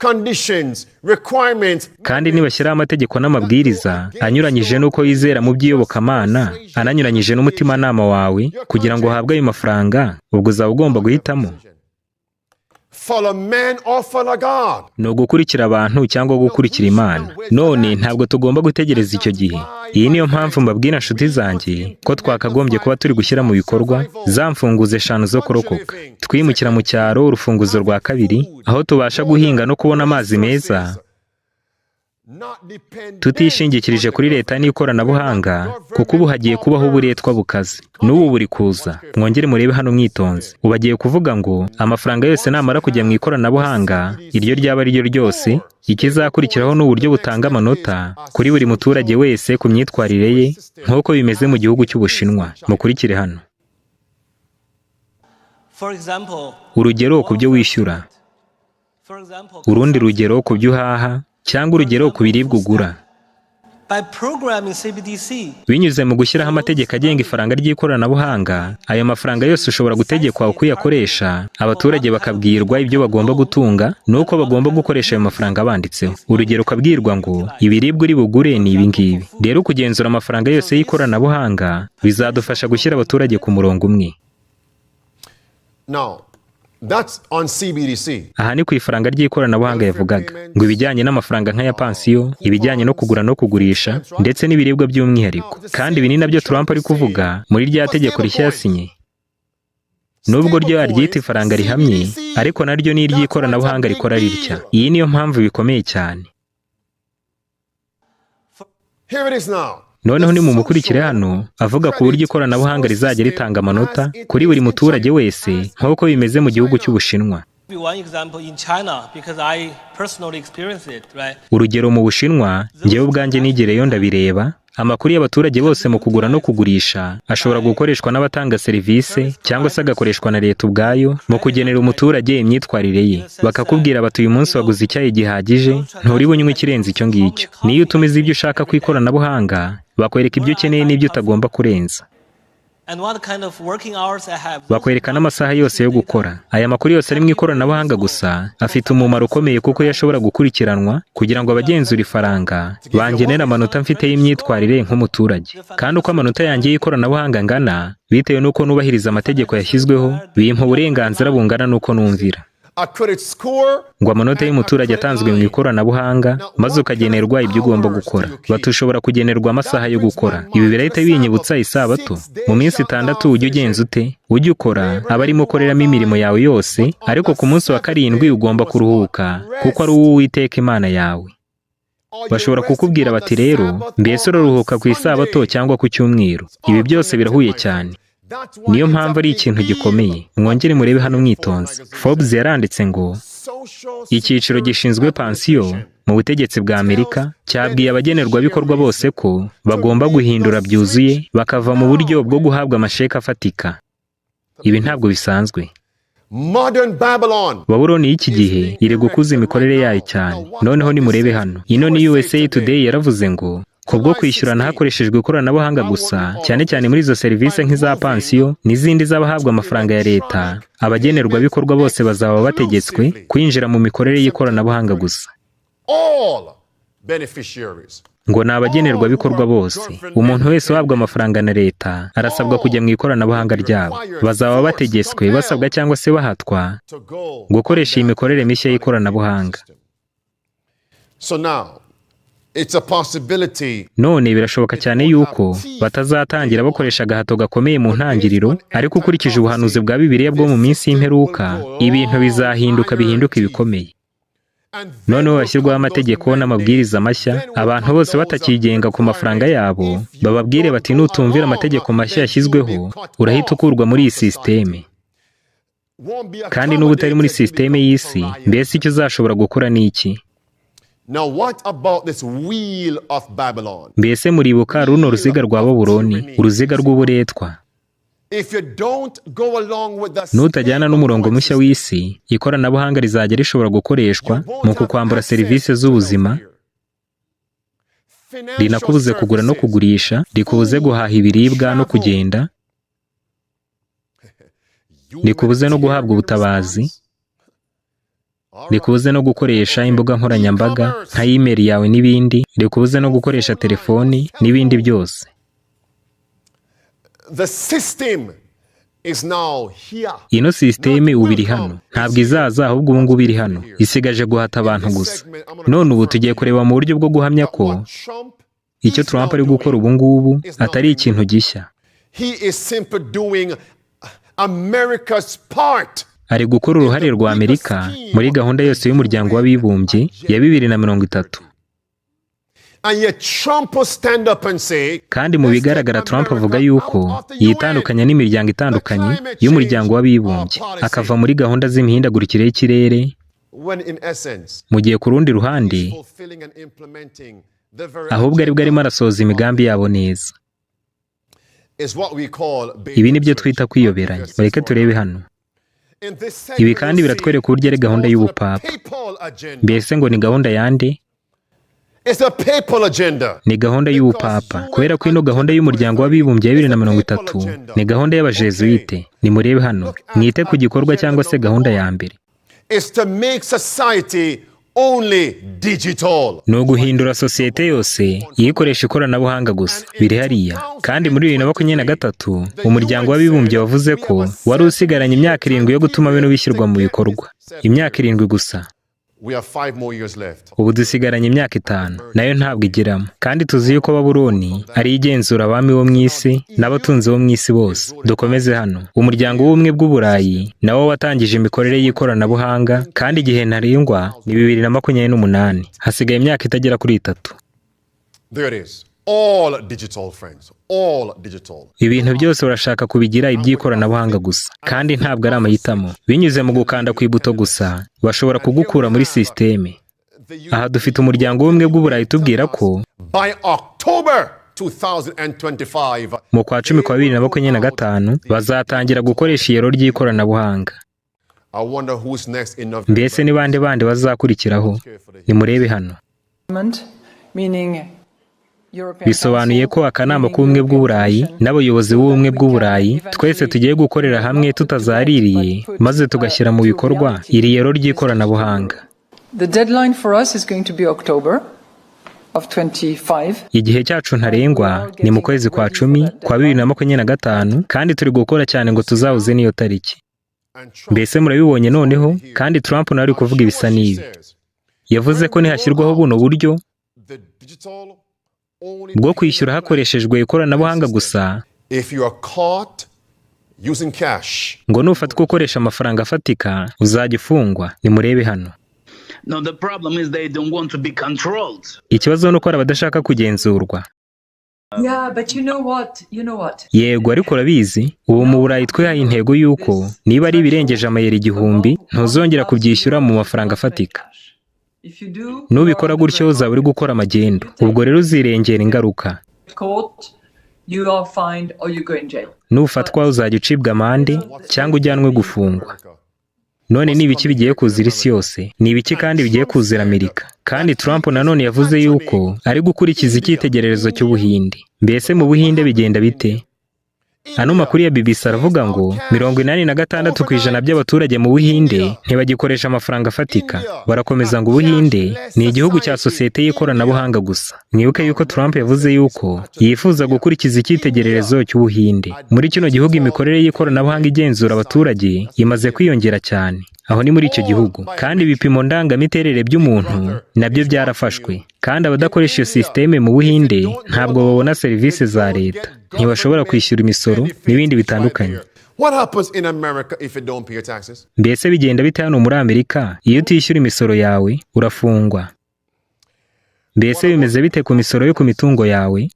conditions, requirements. kandi nibashyiraho amategeko n'amabwiriza anyuranyije n'uko wizera mu by'iyobokamana, ananyuranyije n'umutimanama wawe kugira ngo uhabwe ayo mafaranga, ubwo uzaba ugomba guhitamo Follow men or follow God. ni ugukurikira abantu cyangwa gukurikira Imana. None ntabwo tugomba gutegereza icyo gihe. Iyi niyo mpamvu mbabwira inshuti zanjye ko twakagombye kuba turi gushyira mu bikorwa za mfunguzo 5 zo kurokoka. Twimukira mu cyaro, urufunguzo rwa 2, aho tubasha guhinga no kubona amazi meza, tutishingikirije kuri leta n'ikoranabuhanga, kuko ubu hagiye kubaho uburetwa bukaze. N'ubu buri kuza. Mwongere murebe hano mwitonze. Ubu agiye kuvuga ngo amafaranga yose namara kujya mu ikoranabuhanga, iryo ryaba ari ryo ryose, ikizakurikiraho n'uburyo butanga amanota kuri buri muturage wese ku myitwarire ye, nk'uko bimeze mu gihugu cy'Ubushinwa. Mukurikire hano. Urugero ku byo wishyura, urundi rugero ku byo uhaha, cyangwa urugero ku biribwa ugura. Binyuze mu gushyiraho amategeko agenga ifaranga ry'ikoranabuhanga, ayo mafaranga yose ushobora gutegekwa uko uyakoresha, abaturage bakabwirwa ibyo bagomba gutunga n'uko bagomba gukoresha ayo mafaranga banditseho. Urugero ukabwirwa ngo ibiribwa uri bugure ni ibi ngibi. Rero kugenzura amafaranga yose y'ikoranabuhanga bizadufasha gushyira abaturage ku murongo umwe. Now, that's on CBDC. Aha ni ku ifaranga ry'ikoranabuhanga yavugaga, ngo ibijyanye n'amafaranga nk'aya pansiyo, ibijyanye no kugura no kugurisha, ndetse n'ibiribwa by'umwihariko. Kandi ibi ni nabyo Trump ari kuvuga muri rya tegeko rishya yasinye. Nubwo ryo aryita ifaranga rihamye, ariko naryo ni iry'ikoranabuhanga rikora ritya. Iyi niyo mpamvu bikomeye cyane. Here it is now. Noneho ni mu mukurikire hano avuga ku buryo ikoranabuhanga rizajya ritanga amanota kuri buri muturage wese, nk'uko bimeze mu gihugu cy'Ubushinwa. Urugero mu Bushinwa, njyewe ubwanjye nigereyo ndabireba, amakuru y'abaturage bose mu kugura no kugurisha ashobora gukoreshwa n'abatanga serivisi cyangwa se agakoreshwa na leta ubwayo mu kugenera umuturage imyitwarire ye. Bakakubwira bati uyu munsi waguze icyayi gihagije, nturi bunywe ikirenze icyo ngicyo. Niyo utumiza ibyo ushaka ku ikoranabuhanga, bakwereka ibyo ukeneye n'ibyo utagomba kurenza. Bakwereka n'amasaha yose yo gukora. Aya makuru yose ari mu ikoranabuhanga gusa afite umumaro ukomeye, kuko yashobora gukurikiranwa kugira ngo abagenzura ifaranga bangenera amanota mfite y'imyitwarire nk'umuturage. Kandi uko amanota yanjye y'ikoranabuhanga angana, bitewe n'uko nubahiriza amategeko yashyizweho, bimpa uburenganzira bungana n'uko numvira. Ngo amanota y'umuturage atanzwe mu ikoranabuhanga, maze ukagenerwa ibyo ugomba gukora. Batushobora kugenerwa amasaha yo gukora. Ibi birahita binyibutsa isabato. Mu minsi 6 ujye ugenza ute? Ujye ukora aba arimo ukoreramo imirimo yawe yose, ariko ku munsi wa 7 ugomba kuruhuka, kuko ari Uwiteka Imana yawe. Bashobora kukubwira bati rero, mbese uraruhuka ku isabato cyangwa ku cyumweru? Ibi byose birahuye cyane. Niyo mpamvu ari ikintu gikomeye. Mwongere murebe hano mwitonze. Forbes yaranditse ngo icyiciro gishinzwe pansiyo mu butegetsi bwa Amerika cyabwiye abagenerwabikorwa bose ko bagomba guhindura byuzuye, bakava mu buryo bwo guhabwa amasheka afatika. Ibi ntabwo bisanzwe. Babuloni y'iki gihe iri gukuza imikorere yayo cyane. Noneho nimurebe hano. Ino ni USA Today yaravuze ngo kubwo kwishyurana hakoreshejwe ikoranabuhanga gusa, cyane cyane muri izo serivisi nk'iza pansiyo n'izindi z'abahabwa amafaranga ya leta, abagenerwabikorwa bose bazaba bategetswe kwinjira mu mikorere y'ikoranabuhanga gusa. Ngo ni abagenerwabikorwa bose. Umuntu wese uhabwa amafaranga na leta arasabwa kujya mu ikoranabuhanga ryabo. Bazaba bategetswe, basabwa cyangwa se bahatwa gukoresha iyi mikorere mishya y'ikoranabuhanga. None birashoboka cyane yuko batazatangira bakoresha agahato gakomeye mu ntangiriro, ariko ukurikije ubuhanuzi bwa Bibiliya bwo mu minsi y'imperuka, ibintu bizahinduka bihinduka ibikomeye. Noneho hashyirwaho amategeko n'amabwiriza mashya, abantu bose batakigenga ku mafaranga yabo, bababwire bati nutumvira amategeko mashya yashyizweho, urahita ukurwa muri iyi sisiteme. Kandi n'ubu utari muri sisiteme y'isi, mbese icyo uzashobora gukora ni iki? Mbese muribuka runo ruziga rwa Babuloni, uruziga rw'uburetwa? Nutajyana n'umurongo mushya w'isi, ikoranabuhanga rizajya rishobora gukoreshwa mu kukwambura serivisi z'ubuzima, rinakubuze kugura no kugurisha, rikubuze guhaha ibiribwa no kugenda, rikubuze no guhabwa ubutabazi, rikubuze no gukoresha imbuga nkoranyambaga nka email yawe n'ibindi, rikubuze no gukoresha telefoni n'ibindi byose. The system is now here. Ino sisiteme ubu iri hano, ntabwo izaza ahubwo ubu ngubu iri hano, isigaje guhata abantu gusa. None ubu tugiye kureba mu buryo bwo guhamya ko icyo Trump ari gukora ubu ngubu atari ikintu gishya. He is simply doing America's part. Ari gukora uruhare rwa Amerika muri gahunda yose y'umuryango w'abibumbye ya 2030. And yet Trump will stand up and say, kandi mu bigaragara Trump avuga yuko yitandukanya n'imiryango itandukanye y'umuryango w'abibumbye, akava muri gahunda z'imihindagurikire y'ikirere, when in essence, mu gihe ku rundi ruhande fulfilling and implementing the very ahubwo aribwo arimo arasohoza imigambi yabo neza. is what we call Ibi nibyo twita kwiyoberanya. Mureke turebe hano. In this segment, Ibi kandi biratwereka uburyo ari gahunda y'ubupapa. papal agenda. Mbese ngo ni gahunda yande? It's a papal agenda. Ni gahunda y'ubupapa, kubera ko ino gahunda y'umuryango w'abibumbye ya 2030 ni gahunda y'abajesuite. Nimurebe hano, mwite ku gikorwa cyangwa se gahunda ya mbere. Is to make society only digital. Ni uguhindura sosiyete yose iyikoresha ikoranabuhanga gusa. Biri hariya. Kandi muri 2023 umuryango w'abibumbye wavuze ko wari usigaranye imyaka 7 yo gutuma bino bishyirwa mu bikorwa. Imyaka 7 gusa. We have 5 more years left. Ubu dusigaranye imyaka 5, nayo ntabwo igeramo. Kandi tuzi yuko Babuloni ari igenzura abami bo mu isi n'abatunzi bo mu isi bose. Dukomeze hano. Umuryango w'ubumwe bw'Uburayi nawo watangije imikorere y'ikoranabuhanga, kandi igihe ntarengwa ni 2028. Hasigaye imyaka itagera kuri 3. There it is. All digital, friends. All digital. Ibintu byose urashaka kubigira iby'ikoranabuhanga gusa, kandi ntabwo ari amahitamo. Binyuze mu gukanda ku ibuto gusa, bashobora kugukura muri sisiteme. Aha dufite umuryango w'ubumwe bw'Uburayi tubwira ko By October 2025, mu kwa 10 kwa 2025 bazatangira gukoresha iyero ry'ikoranabuhanga. I wonder who's next in November. Mbese ni bande bazakurikiraho? Nimurebe hano. Bisobanuye ko akanama k'ubumwe bw'Uburayi n'abayobozi b'ubumwe bw'Uburayi twese tugiye gukorera hamwe tutazaririye, maze tugashyira mu bikorwa iri yero ry'ikoranabuhanga. The deadline for us is going to be October of 25. Igihe cyacu ntarengwa ni mu kwezi kwa 10 kwa 2025, kandi turi gukora cyane ngo tuzahuze n'iyo tariki. Mbese murabibonye noneho, kandi Trump nawe ari kuvuga ibisa n'ibi. Yavuze ko nihashyirwaho buno buryo bwo kwishyura hakoreshejwe ikoranabuhanga gusa, If you are caught using cash, ngo nufatwa ukoresha amafaranga afatika uzajya ufungwa. Nimurebe hano. No, the problem is they don't want to be controlled. Ikibazo ni uko abadashaka kugenzurwa. Yeah, but you know what? Yego, ariko urabizi, ubu mu Burayi twihaye intego y'uko niba ari ibirengeje amayeri 1000 ntuzongera kubyishyura mu mafaranga afatika. If you do, Nubikora gutyo uzaba uri gukora amagendo. Ubwo rero uzirengera ingaruka. caught, you are fined or you go in jail. Nufatwa uzajya ucibwa amande cyangwa ujyanwe gufungwa. None ni ibiki bigiye kuzira isi yose? Ni ibiki kandi bigiye kuzira Amerika? Kandi Trump nanone yavuze yuko ari gukurikiza icyitegererezo cy'Ubuhinde. Mbese mu Buhinde bigenda bite? Ano makuru ya BBC aravuga ngo 86% by'abaturage mu Buhinde ntibagikoresha amafaranga afatika. Barakomeza ngo Ubuhinde ni igihugu cya sosiyete y'ikoranabuhanga gusa. Mwibuke yuko Trump yavuze yuko yifuza gukurikiza icyitegererezo cy'Ubuhinde. Muri kino gihugu imikorere y'ikoranabuhanga igenzura abaturage imaze kwiyongera cyane. Aho ni muri icyo gihugu, kandi ibipimo ndangamiterere by'umuntu nabyo byarafashwe. Kandi abadakoresha iyo sisiteme mu Buhinde ntabwo babona serivisi za leta, ntibashobora kwishyura imisoro n'ibindi bitandukanye. what happens in America if you don't pay your taxes? Mbese bigenda bite hano muri Amerika? Iyo utishyura imisoro yawe urafungwa. Mbese bimeze bite ku misoro yo ku mitungo yawe?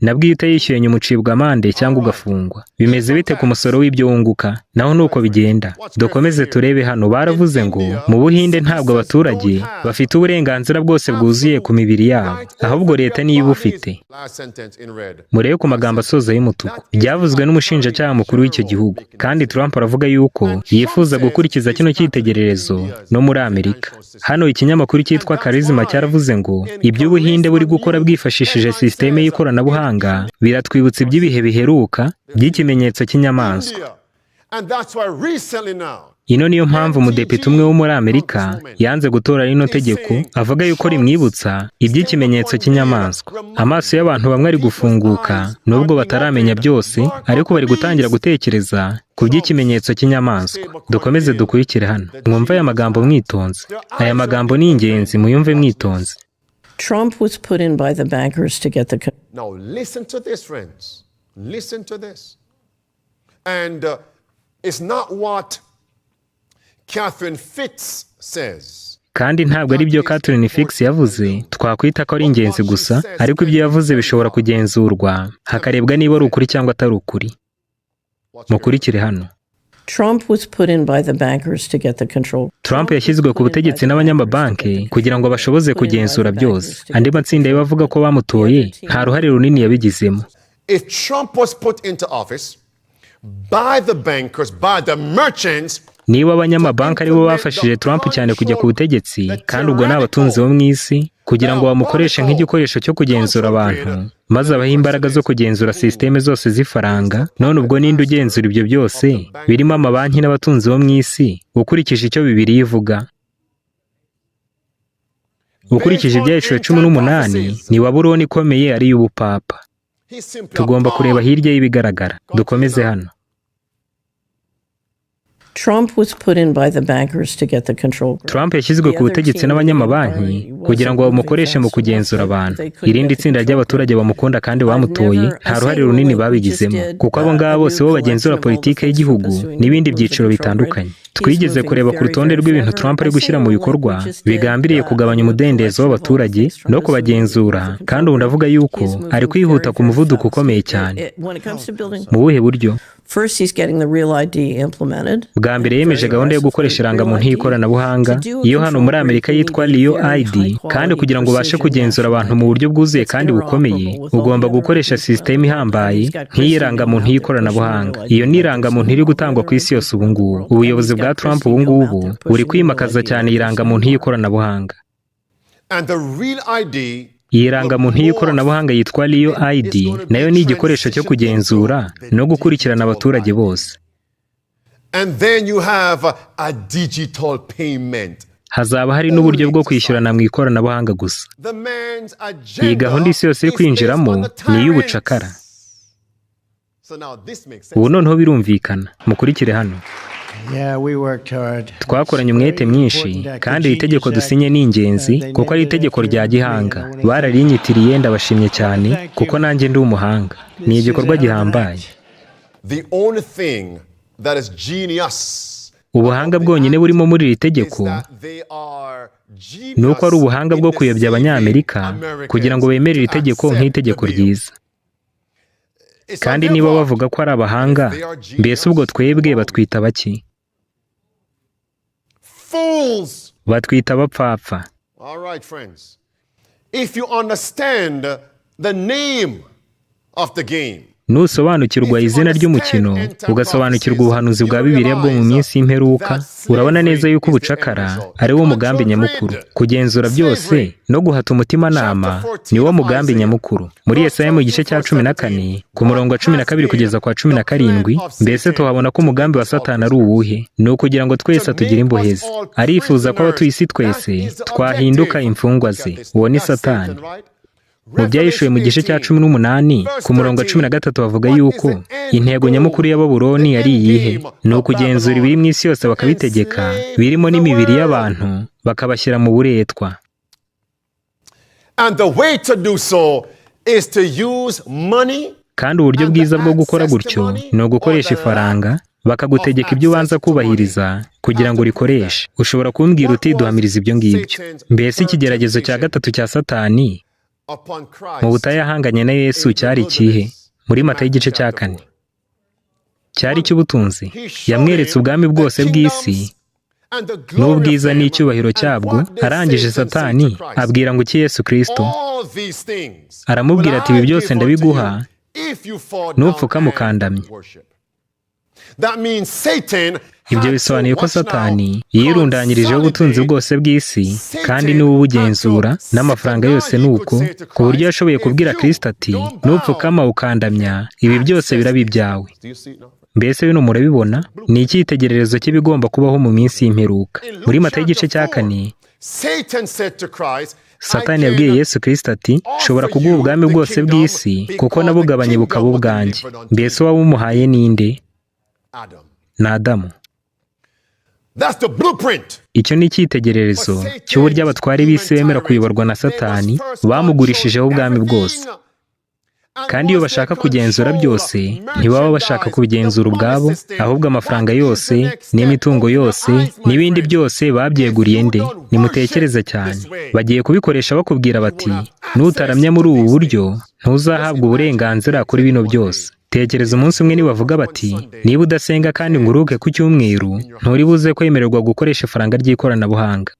Nabwo iyo utayishyuye nyuma ucibwa amande cyangwa ugafungwa. Bimeze bite ku musoro w'ibyo wunguka? Naho nuko bigenda. Dukomeze turebe hano. Baravuze ngo mu Buhinde ntabwo abaturage bafite uburenganzira bwose bwuzuye ku mibiri yabo, ahubwo leta niyo ibufite. Last sentence in red. Murebe ku magambo asoza y'umutuku. Byavuzwe n'umushinjacyaha mukuru w'icyo gihugu, kandi Trump aravuga yuko yifuza gukurikiza kino cyitegererezo no muri Amerika. Hano ikinyamakuru cyitwa Charisma cyaravuze ngo iby'Ubuhinde buri gukora bwifashishije sisiteme y'ikoranabuhanga biratwibutsa iby'ibihe biheruka by'ikimenyetso cy'inyamaswa. And that's why recently now ino niyo mpamvu umudepite umwe wo muri Amerika yanze gutora rino tegeko avuga yuko rimwibutsa iby'ikimenyetso cy'inyamaswa. Amaso y'abantu bamwe ari gufunguka nubwo bataramenya byose, ariko bari gutangira gutekereza ku by'ikimenyetso cy'inyamaswa. Dukomeze dukurikire hano, mwumve aya magambo mwitonze. Aya magambo ni ingenzi, muyumve mwitonze. Trump was put in by the bankers to get the... Now listen to this, friends. Listen to this. And it's not what Catherine Fitz says. Kandi ntabwo ari byo Catherine Fitz yavuze twakwita ko ari ingenzi gusa, ariko ibyo yavuze bishobora kugenzurwa hakarebwa niba ari ukuri cyangwa atari ukuri. Mukurikire hano. Trump was put in by the bankers to get the control. Trump yashyizwe ku butegetsi n'abanyamabanki kugira ngo bashoboze kugenzura byose. Andi matsinda y'abavuga ko bamutoye nta ruhare runini yabigizemo. If Trump was put into office by the bankers, by the merchants, niba abanyamabanki aribo bafashije Trump cyane kujya ku butegetsi, kandi ubwo n'abatunzi bo mu isi, kugira ngo bamukoreshe nk'igikoresho cyo kugenzura abantu, maze abaha imbaraga zo kugenzura sisiteme zose z'ifaranga, none ubwo ninde ugenzura ibyo byose birimo amabanki n'abatunzi bo mu isi ukurikije icyo Bibiliya ivuga? Ukurikije Ibyahishuriwe 18 ni Babuloni ikomeye ari y'ubupapa. Tugomba kureba hirya y'ibigaragara. Dukomeze hano. Trump was put in by the bankers to get the control. Trump yashyizwe ku butegetsi n'abanyamabanki kugira ngo bamukoreshe mu kugenzura abantu. Irindi tsinda ry'abaturage bamukunda kandi bamutoye nta ruhare runini babigizemo, kuko abo ngabo bose bo bagenzura politike y'igihugu n'ibindi byiciro bitandukanye. Twigeze kureba ku rutonde rw'ibintu Trump ari gushyira mu bikorwa bigambiriye kugabanya umudendezo w'abaturage no kubagenzura, kandi ubu ndavuga yuko ari kwihuta ku muvuduko ukomeye cyane. Mu buhe buryo? First, he's getting the Real ID implemented. Bwa mbere yemeje gahunda yo gukoresha irangamuntu y'ikoranabuhanga, iyo hano muri Amerika yitwa Real ID, kandi kugira ngo ubashe kugenzura abantu mu buryo bwuzuye kandi bukomeye, ugomba gukoresha sisiteme ihambaye nk'iyi rangamuntu y'ikoranabuhanga. Iyo ni irangamuntu iri gutangwa ku isi yose ubu ngubu. Ubuyobozi bwa Trump ubu ngubu buri kwimakaza cyane irangamuntu y'ikoranabuhanga. And the Real ID, iyi rangamuntu y'ikoranabuhanga yitwa Real ID, nayo ni igikoresho cyo kugenzura no gukurikirana abaturage bose. and then you have a digital payment. Hazaba hari n'uburyo bwo kwishyurana mu ikoranabuhanga gusa. The man's Iyi gahunda isi yose iri kwinjiramo ni iy'ubucakara. So now this makes sense. Ubu noneho birumvikana. Mukurikire hano. Twakoranye umwete mwinshi, kandi iri tegeko dusinye ni ingenzi kuko ari itegeko rya gihanga. Bararinyitiriye, ndabashimye cyane kuko nanjye ndi umuhanga. Ni igikorwa gihambaye. The only thing that is genius Ubuhanga bwonyine burimo muri iri tegeko ni uko ari ubuhanga bwo kuyobya Abanyamerika kugira ngo bemere iri tegeko nk'itegeko ryiza. Kandi niba bavuga ko ari abahanga, mbese ubwo twebwe batwita baki? fools. Batwita abapfapfa. All right, friends. If you understand the name of the game, Nusobanukirwa izina ry'umukino, ugasobanukirwa ubuhanuzi bwa Bibiliya bwo mu minsi y'imperuka, urabona neza yuko ubucakara ari wo mugambi nyamukuru. Kugenzura byose no guhata umutimanama ni wo mugambi nyamukuru. Muri Yesaya mu gice cya 14 ku murongo wa 12 kugeza kwa 17, mbese tuhabona ko umugambi wa Satani ari uwuhe? Ni ukugira ngo twese tugire imbohezi. Arifuza ko abatuye isi twese twahinduka imfungwa ze. Uwo ni Satani. Mu Byahishuwe mu gice cya 18 ku murongo wa 13 bavuga yuko intego nyamukuru ya Babuloni ari iyihe? Ni ukugenzura ibiri mu isi yose bakabitegeka, birimo n'imibiri y'abantu bakabashyira mu buretwa. and the way to do so is to use money. Kandi uburyo bwiza bwo gukora gutyo ni ugukoresha ifaranga, bakagutegeka ibyo ubanza kubahiriza kugira ngo urikoreshe. Ushobora kumbwira uti duhamiriza ibyo ngibyo. Mbese ikigeragezo cya gatatu cya Satani Upon Christ, mu butayu yahanganye na Yesu cyari ikihe? Muri Matayo igice cya 4 cyari icy'ubutunzi. Yamweretse ubwami bwose bw'isi and the glory n'ubwiza of n'icyubahiro him, cyabwo, and what they arangije say Satani to Christ. abwira ngo iki Yesu Kristo, All these things aramubwira ati ibi will I byose give ndabiguha unto you if you fall nupfuka down mukandamye. and worship. That means Satan Ibyo had bisobanuye to ko watch now, Satani yirundanyirijeho ubutunzi bwose bw'isi, kandi niwe ubugenzura n'amafaranga yose nuko, ku buryo yashoboye kubwira Kristo ati nupfukama ukandamya, ibi byose biraba ibyawe. Do you see it now? mbese bino murabibona ni icyitegererezo cy'ibigomba kubaho mu minsi y'imperuka. Muri Matayo igice cya 4 Satani yabwiye Yesu Kristo ati, "Shobora kuguha ubwami bwose bw'isi kuko nabugabanye bukaba ubwanjye." Mbese wabumuhaye ninde? Ni Adamu. Icyo ni icyitegererezo cy'uburyo abatwari b'isi bemera kuyoborwa na Satani bamugurishijeho ubwami bwose. Kandi iyo bashaka kugenzura byose, ntibaba bashaka kubigenzura ubwabo, ahubwo amafaranga yose n'imitungo yose n'ibindi byose babyeguriye nde? Nimutekereze cyane. Bagiye kubikoresha bakubwira bati, "Nutaramya muri ubu buryo, ntuzahabwa uburenganzira kuri bino byose." Tekereza umunsi umwe nibavuga bati, "Niba udasenga kandi ngo uruhuke ku cyumweru, nturi buze kwemererwa gukoresha ifaranga ry'ikoranabuhanga."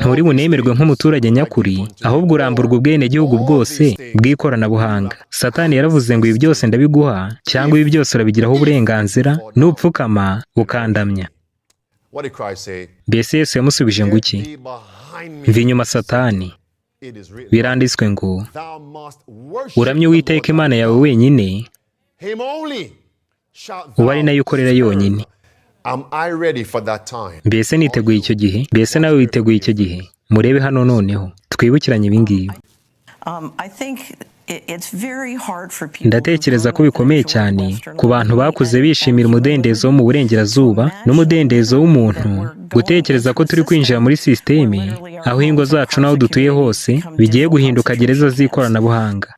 Nturi bunemerwe nk'umuturage nyakuri, ahubwo uramburwa ubwenegihugu bwose bw'ikoranabuhanga. Satani yaravuze ngo ibi byose ndabiguha, cyangwa ibi byose urabigiraho uburenganzira, nupfukama ukandamya. Mbese Yesu yamusubije ngo iki? "Mva inyuma Satani. Biranditswe ngo, uramye Uwiteka Imana yawe wenyine, uba ari nayo ukorera yonyine." Mbese niteguye icyo gihe? Mbese nawe witeguye icyo gihe? Murebe hano noneho twibukiranye ibi ngibi. Ndatekereza ko bikomeye cyane ku bantu bakuze bishimira umudendezo wo mu burengerazuba n'umudendezo w'umuntu, gutekereza ko turi kwinjira muri sisiteme aho ingo zacu n'aho dutuye hose bigiye guhinduka gereza z'ikoranabuhanga.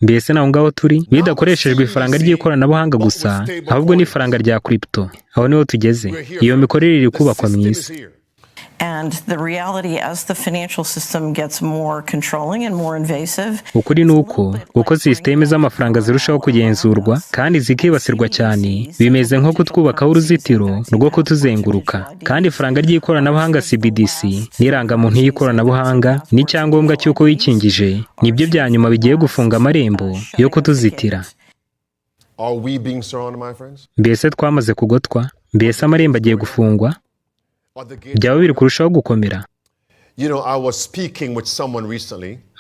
Mbese naho ngaho turi, bidakoreshejwe ifaranga ry'ikoranabuhanga gusa, ahubwo n'ifaranga rya crypto. Aho niho tugeze. Iyo mikorere iri kubakwa mu isi. Ukuri ni uko sisiteme z'amafaranga zirushaho kugenzurwa kandi zikibasirwa cyane, bimeze nko kutwubakaho uruzitiro rwo kutuzenguruka. Kandi ifaranga ry'ikoranabuhanga CBDC n'irangamuntu y'ikoranabuhanga n'icyangombwa cy'uko wikingije nibyo bya nyuma bigiye gufunga amarembo yo kutuzitira. Mbese twamaze kugotwa? Mbese amarembo agiye gufungwa? Byaba biri kurushaho gukomera.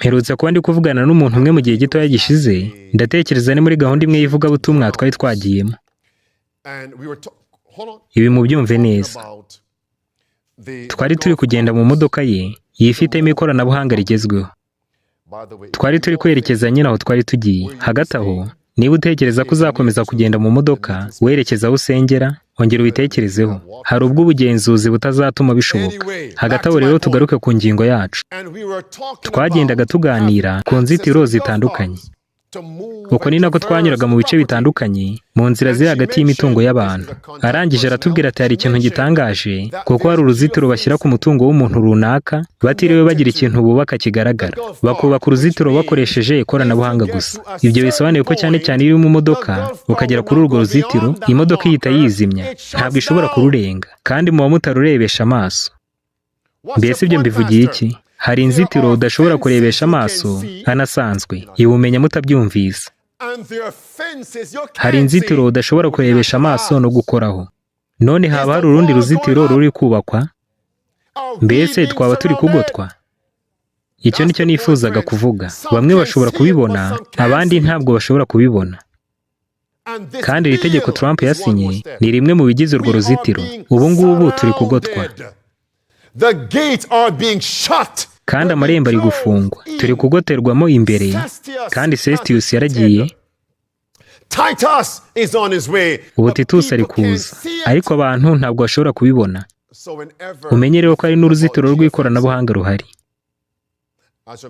Mperutse kuba ndi kuvugana n'umuntu umwe mu gihe gitoya gishize, ndatekereza ni muri gahunda imwe y'ivugabutumwa twari twagiyemo. Ibi mubyumve neza. Twari turi kugenda mu modoka ye yifitemo ikoranabuhanga rigezweho. Twari turi kwerekeza nyine aho twari tugiye. Hagati aho, niba utekereza ko uzakomeza kugenda mu modoka werekeza aho usengera, ongera ubitekerezeho. Hari ubwo ubugenzuzi butazatuma bishoboka. Hagati aho rero tugaruke ku ngingo yacu. Twagendaga tuganira ku nzitiro zitandukanye. Uko ni nako twanyuraga mu bice bitandukanye, mu nzira ziri hagati y'imitungo y'abantu. Arangije aratubwira ati hari ikintu gitangaje, kuko hari uruzitiro bashyira ku mutungo w'umuntu runaka, batiriwe bagira ikintu bubaka kigaragara. Bakubaka uruzitiro bakoresheje ikoranabuhanga gusa. Ibyo bisobanuye ko cyane cyane iri mu modoka, ukagera kuri urwo ruzitiro, imodoka ihita yizimya. Ntabwo ishobora kururenga, kandi muba mutarurebesha amaso. Mbese ibyo mbivugiye iki? Hari inzitiro udashobora kurebesha amaso anasanzwe, ibumenya mutabyumvise. Hari inzitiro udashobora kurebesha amaso no gukoraho. None haba hari urundi ruzitiro ruri kubakwa? Mbese twaba turi kugotwa? Icyo nicyo nifuzaga kuvuga. Bamwe bashobora kubibona, abandi ntabwo bashobora kubibona. Kandi iri tegeko Trump yasinye ni rimwe mu bigize urwo ruzitiro. Ubu ngubu turi kugotwa. Kandi amarembo ari gufungwa. Turi kugoterwamo imbere, kandi Sestius yaragiye. Ubu Titus ari kuza, ariko abantu ntabwo bashobora kubibona. Umenye rero ko ari n'uruzitiro rw'ikoranabuhanga ruhari.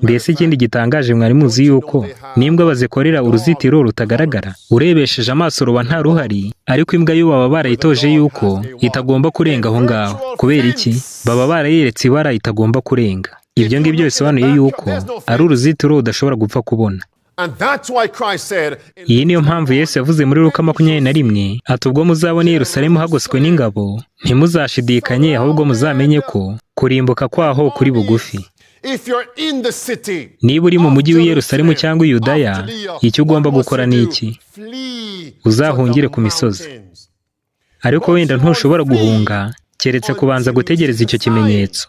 Mbese ikindi gitangaje mwari muzi yuko n'imbwa bazikorera uruzitiro rutagaragara, urebesheje amaso ruba nta ruhari, ariko imbwa yo baba barayitoje yuko itagomba kurenga aho ngaho. Kubera iki? Baba barayeretse ibara itagomba kurenga. Ibyo ngibyo bisobanuye yuko ari uruzitiro udashobora gupfa kubona. Iyi niyo mpamvu Yesu yavuze muri Luka 21 ati ubwo muzabona Yerusalemu hagoswe n'ingabo, ntimuzashidikanye, ahubwo muzamenye ko kurimbuka kwaho kuri bugufi. Niba uri mu mujyi w'i Yerusalemu cyangwa i Yudaya, icyo ugomba gukora ni iki? Uzahungire ku misozi. Ariko wenda ntushobora guhunga keretse kubanza gutegereza icyo kimenyetso.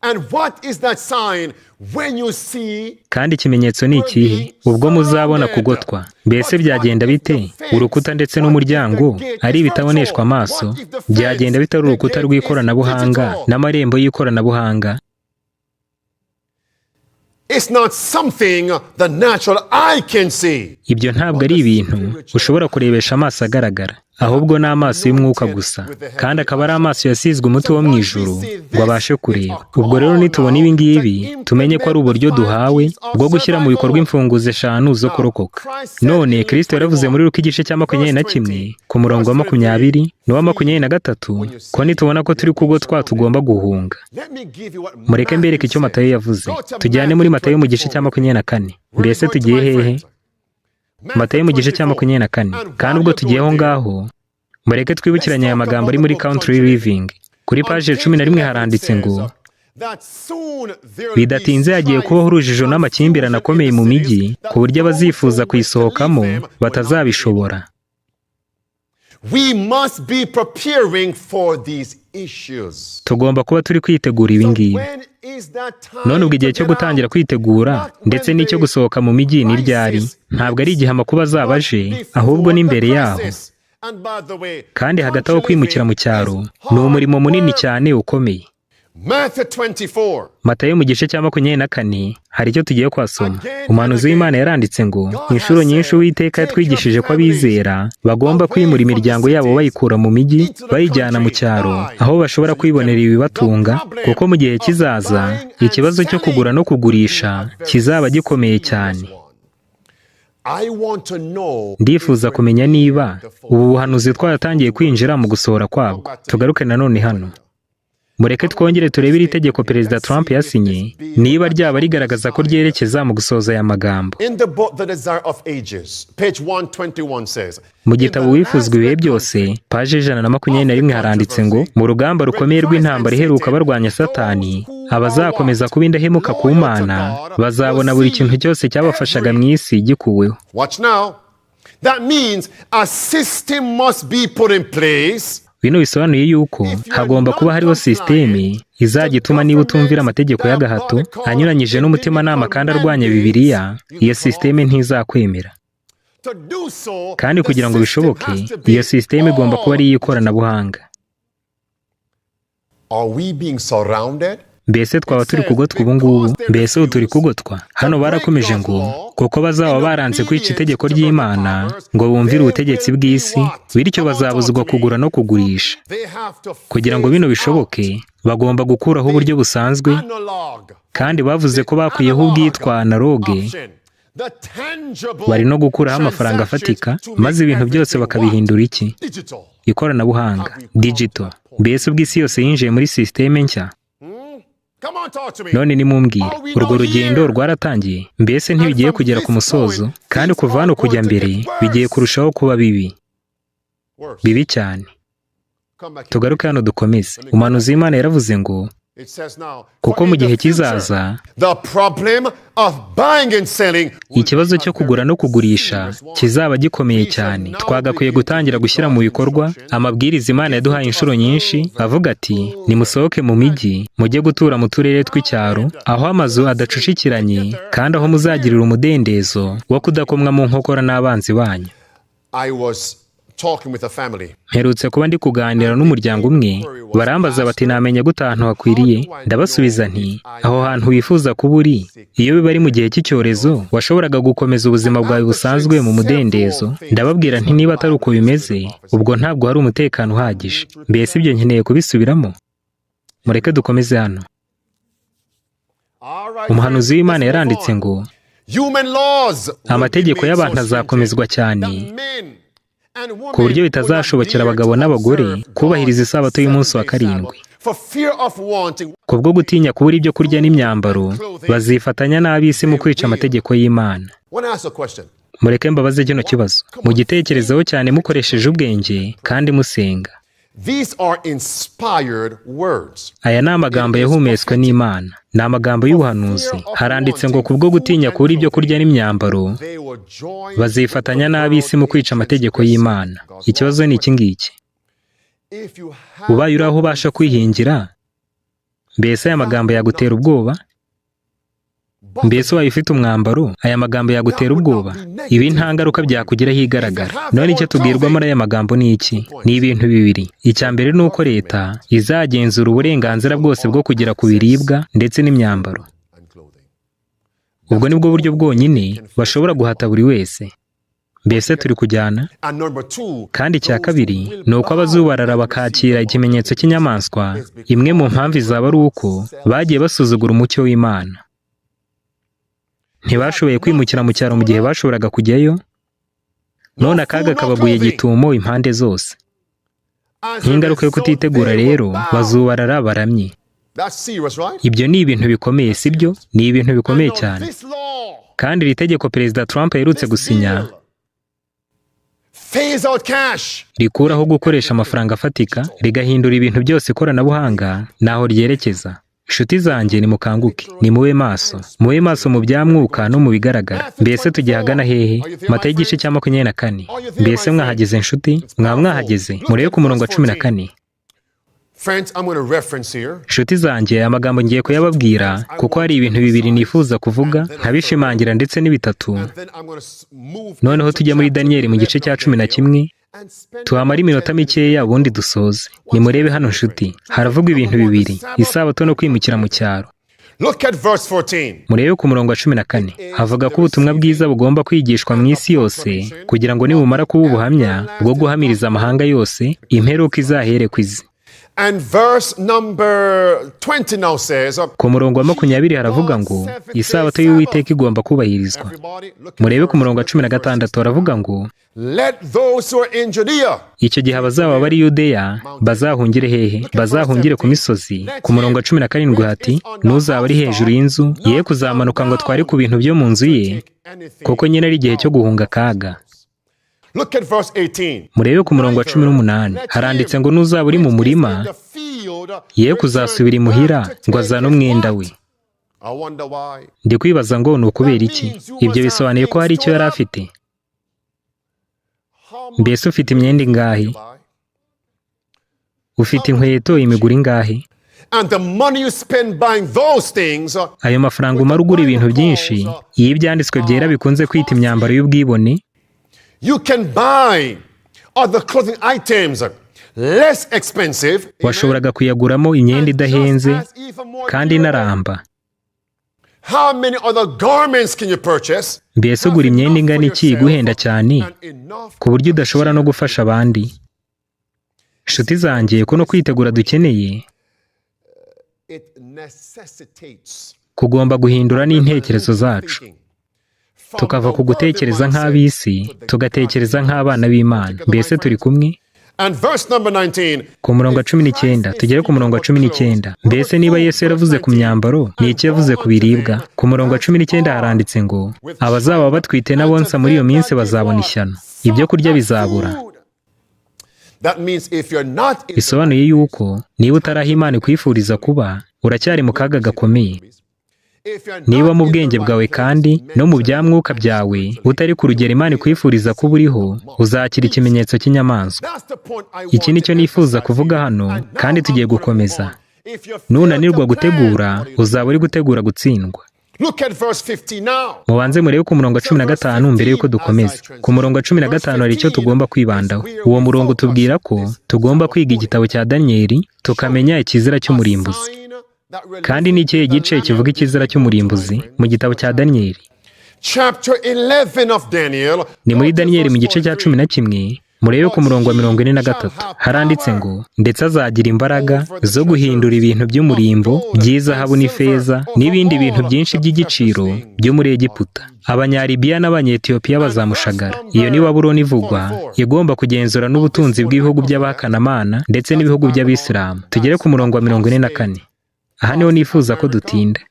And what is that sign when you see kandi ikimenyetso ni ikihe ubwo muzabona kugotwa mbese byagenda bite urukuta ndetse n'umuryango ari ibitaboneshwa amaso byagenda bitari urukuta rw'ikoranabuhanga n'amarembo y'ikoranabuhanga? It's not something the natural eye can see. Ibyo ntabwo ari ibintu ushobora kurebesha amaso agaragara, ahubwo ni amaso y'umwuka gusa, kandi akaba ari amaso yasizwe umuti wo mu ijuru ngo abashe kureba. Ubwo rero nitubona ibi ngibi tumenye ko ari uburyo duhawe bwo gushyira mu bikorwa imfunguzo 5 zo kurokoka. None Kristo yaravuze muri Luka igice cya 21 ku murongo wa 20 n'uwa 23 ko nitubona ko turi kugotwa tugomba guhunga. Mureke mbereke icyo Matayo yavuze. Tujyane muri Matayo mu gice cya 24. Mbese tugiye hehe? Matayo mu gice cya 24. Kandi ubwo tugiyeho ngaho mureke twibukiranye aya magambo ari muri Country Living. Kuri page 11 haranditse ngo bidatinze hagiye kubaho urujijo n'amakimbirane akomeye mu mijyi ku buryo abazifuza kuyisohokamo batazabishobora. We must be preparing for these issues. Tugomba kuba turi kwitegura ibi ngibi. None ubwo igihe cyo gutangira kwitegura ndetse n'icyo gusohoka mu mijyi ni ryari? Ntabwo ari igihe amakuba azabaje, ahubwo n'imbere yaho. Kandi hagati aho kwimukira mu cyaro ni umurimo munini cyane ukomeye. Matayo mu gice cya 24 hari icyo tugiye kwasoma. Umuhanuzi w'Imana yaranditse ngo inshuro nyinshi Uwiteka yatwigishije ko abizera bagomba kwimura imiryango yabo bayikura mu mijyi bayijyana mu cyaro aho bashobora kwibonera ibibatunga, kuko mu gihe kizaza ikibazo cyo kugura no kugurisha kizaba gikomeye cyane. Ndifuza kumenya niba ubu buhanuzi twaratangiye kwinjira mu gusohora kwabwo. Tugaruke nanone hano. Mureke twongere turebe iri tegeko Perezida Trump yasinye niba ryaba rigaragaza ko ryerekeza mu gusoza aya magambo. Mu gitabo wifuzwa ibihe byose, page 121 haranditse ngo mu rugamba rukomeye rw'intambara iheruka barwanya Satani, abazakomeza kuba indahemuka ku Mana bazabona buri kintu cyose cyabafashaga mu isi gikuweho. Watch now. That means a system must be put in place. Bino bisobanuye yuko hagomba kuba hariho systeme izajya ituma niba utumvira amategeko y'agahato anyuranyije n'umutimanama kandi arwanya Bibiliya, iyo systeme ntizakwemera. Kandi kugira ngo bishoboke, iyo systeme igomba kuba ari iy'ikoranabuhanga. Are we being surrounded? Mbese twaba turi kugotwa ubu ngubu? Mbese ubu turi kugotwa? Hano barakomeje ngo kuko bazaba baranze kwica itegeko ry'Imana ngo bumvire ubutegetsi bw'isi, bityo bazabuzwa kugura no kugurisha. Kugira ngo bino bishoboke, bagomba gukuraho uburyo busanzwe, kandi bavuze ko bakwiyeho ubwitwa analogue. Bari no gukuraho amafaranga afatika, maze ibintu byose bakabihindura iki? Ikoranabuhanga, digital. Mbese ubw'isi yose yinjiye muri systeme nshya. None nimumbwire, urwo rugendo rwaratangiye, mbese ntibigiye kugera ku musozo, kandi kuva hano kujya mbere bigiye kurushaho kuba bibi cyane. Tugaruke hano dukomeze. Umuhanuzi w'Imana yaravuze ngo kuko mu gihe kizaza ikibazo cyo kugura no kugurisha kizaba gikomeye cyane. Twagakwiye gutangira gushyira mu bikorwa amabwiriza Imana yaduhaye inshuro nyinshi avuga ati nimusohoke mu mijyi mujye gutura mu turere tw'icyaro aho amazu adacucikiranye kandi aho muzagirira umudendezo wo kudakomwa mu nkokora n'abanzi banyu. Mperutse kuba ndi kuganira n'umuryango umwe, barambaza bati namenye gute ahantu hakwiriye? Ndabasubiza nti aho hantu wifuza kuba uri, iyo biba ari mu gihe cy'icyorezo washoboraga gukomeza ubuzima bwawe busanzwe mu mudendezo. Ndababwira nti niba atari uko bimeze, ubwo ntabwo hari umutekano uhagije. Mbese ibyo nkeneye kubisubiramo? Mureke dukomeze hano. Umuhanuzi w'Imana yaranditse ngo amategeko y'abantu azakomezwa cyane ku buryo bitazashobokera abagabo n'abagore kubahiriza isabato y'umunsi wa 7. Kubwo gutinya kubura ibyo kurya n'imyambaro, bazifatanya n'ab'isi mu kwica amategeko y'Imana. Mureke mbabaze kino kibazo, mugitekerezeho cyane mukoresheje ubwenge kandi musenga. Aya ni amagambo yahumetswe n'Imana, ni amagambo y'ubuhanuzi. Haranditse ngo kubwo gutinya kubura ibyo kurya n'imyambaro bazifatanya n'ab'isi mu kwica amategeko y'Imana. Ikibazo ni iki ngiki: ubaye uri aho ubasha kwihingira, mbese aya magambo yagutera ubwoba? Mbese wayo ufite umwambaro, aya magambo yagutera ubwoba? Ibi nta ngaruka byakugiraho igaragara. None icyo tubwirwamo n'aya magambo ni iki? Ni ibintu bibiri. Icya mbere ni uko leta izagenzura uburenganzira bwose bwo kugera ku biribwa ndetse n'imyambaro. Ubwo nibwo buryo bwonyine bashobora guhata buri wese. Mbese turi kujyana? Kandi icya kabiri ni uko abazubarara bakakira ikimenyetso cy'inyamaswa, imwe mu mpamvu izaba ari uko bagiye basuzugura umucyo w'Imana. Ntibashoboye kwimukira mu cyaro mu gihe bashoboraga kujyayo, none akaga kabaguye gitumo impande zose. Nk'ingaruka yo kutitegura rero, bazubarara baramye. Ibyo ni ibintu bikomeye, sibyo? Ni ibintu bikomeye cyane. Kandi iri tegeko Perezida Trump aherutse gusinya rikuraho gukoresha amafaranga afatika, rigahindura ibintu byose ikoranabuhanga naho ryerekeza. Inshuti zanjye, nimukanguke, nimube maso. Mube maso mu bya mwuka no mu bigaragara. Mbese tujye hagana hehe? Matayo igice cya 24. Mbese mwahageze inshuti? Mwahageze? Murebe ku murongo wa 14. Inshuti zanjye, amagambo ngiye kuyababwira kuko hari ibintu bibiri nifuza kuvuga, nkabishimangira ndetse n'ibitatu. Noneho tujya muri Daniyeli mu gice cya 11, tuhamara iminota mikeya ubundi dusoze. Nimurebe hano nshuti, haravugwa ibintu bibiri: isabato no kwimukira mu cyaro. Murebe ku murongo wa 14. Havuga ko ubutumwa bwiza bugomba kwigishwa mu isi yose kugira ngo nibumara kuba ubuhamya bwo guhamiriza amahanga yose, imperuka izahere ku isi. Ku murongo wa 20 haravuga ngo isabato y'Uwiteka igomba kubahirizwa. Murebe ku murongo wa 16 haravuga ngo icyo gihe abazaba bari Yudeya bazahungire hehe? Bazahungire ku misozi. Ku murongo wa 17 hati n'uzaba ari hejuru y'inzu ye kuzamanuka ngo twari ku bintu byo mu nzu ye, kuko nyine ari igihe cyo guhunga akaga. Murebe ku murongo wa 18 haranditse ngo n'uzaba uri mu murima ye kuzasubira imuhira ngo azane umwenda we. Ndi kwibaza ngo ni ukubera iki? Ibyo bisobanuye ko hari icyo yari afite. Mbese ufite imyenda ingahe? Ufite inkweto imigura ingahe? Ayo mafaranga umara ugura ibintu byinshi, iyo ibyanditswe byera bikunze kwita imyambaro y'ubwibone, washoboraga kuyaguramo imyenda idahenze kandi inaramba. Mbese ugura imyenda ingana iki iguhenda cyane ku buryo udashobora no gufasha abandi? Inshuti zanjye, ko no kwitegura dukeneye kugomba guhindura n'intekerezo zacu, tukava ku gutekereza nk'ab'isi tugatekereza nk'abana b'Imana. Mbese turi kumwe? Ku murongo wa 19, tugere ku murongo wa 19. Mbese niba Yesu yaravuze ku myambaro, ni iki yavuze ku biribwa? Ku murongo wa 19 haranditse ngo abazaba batwite n'abonsa muri iyo minsi bazabona ishyano, ibyo kurya bizabura. Bisobanuye yuko niba utaraha Imana ikwifuriza kuba, uracyari mu kaga gakomeye. Niba mu bwenge bwawe kandi no mu bya mwuka byawe utari ku rugero Imana ikwifuriza kuba uriho, uzakira ikimenyetso cy'inyamaswa. Iki nicyo nifuza kuvuga hano, kandi tugiye gukomeza. Nunanirwa gutegura, uzaba uri gutegura gutsindwa. Mubanze murebe ku murongo wa 15 mbere yuko dukomeza. Ku murongo wa 15 hari icyo tugomba kwibandaho. Uwo murongo tubwira ko tugomba kwiga igitabo cya Daniyeli, tukamenya ikizira cy'umurimbuzi. Kandi ni ikihe gice kivuga ikizira cy'umurimbuzi mu gitabo cya Daniyeli? Ni muri Daniyeli mu gice cya 11. Murebe ku murongo wa 43. Haranditse ngo ndetse azagira imbaraga zo guhindura ibintu by'umurimbo by'izahabu n'ifeza n'ibindi bintu byinshi by'igiciro byo muri Egiputa. Abanyalibiya n'Abanyetiyopiya bazamushagara. Iyo ni Babuloni ivugwa, igomba kugenzura n'ubutunzi bw'ibihugu by'abakanamana ndetse n'ibihugu by'Abisilamu. Tugere ku murongo wa 44. Aha niho nifuza ko dutinda.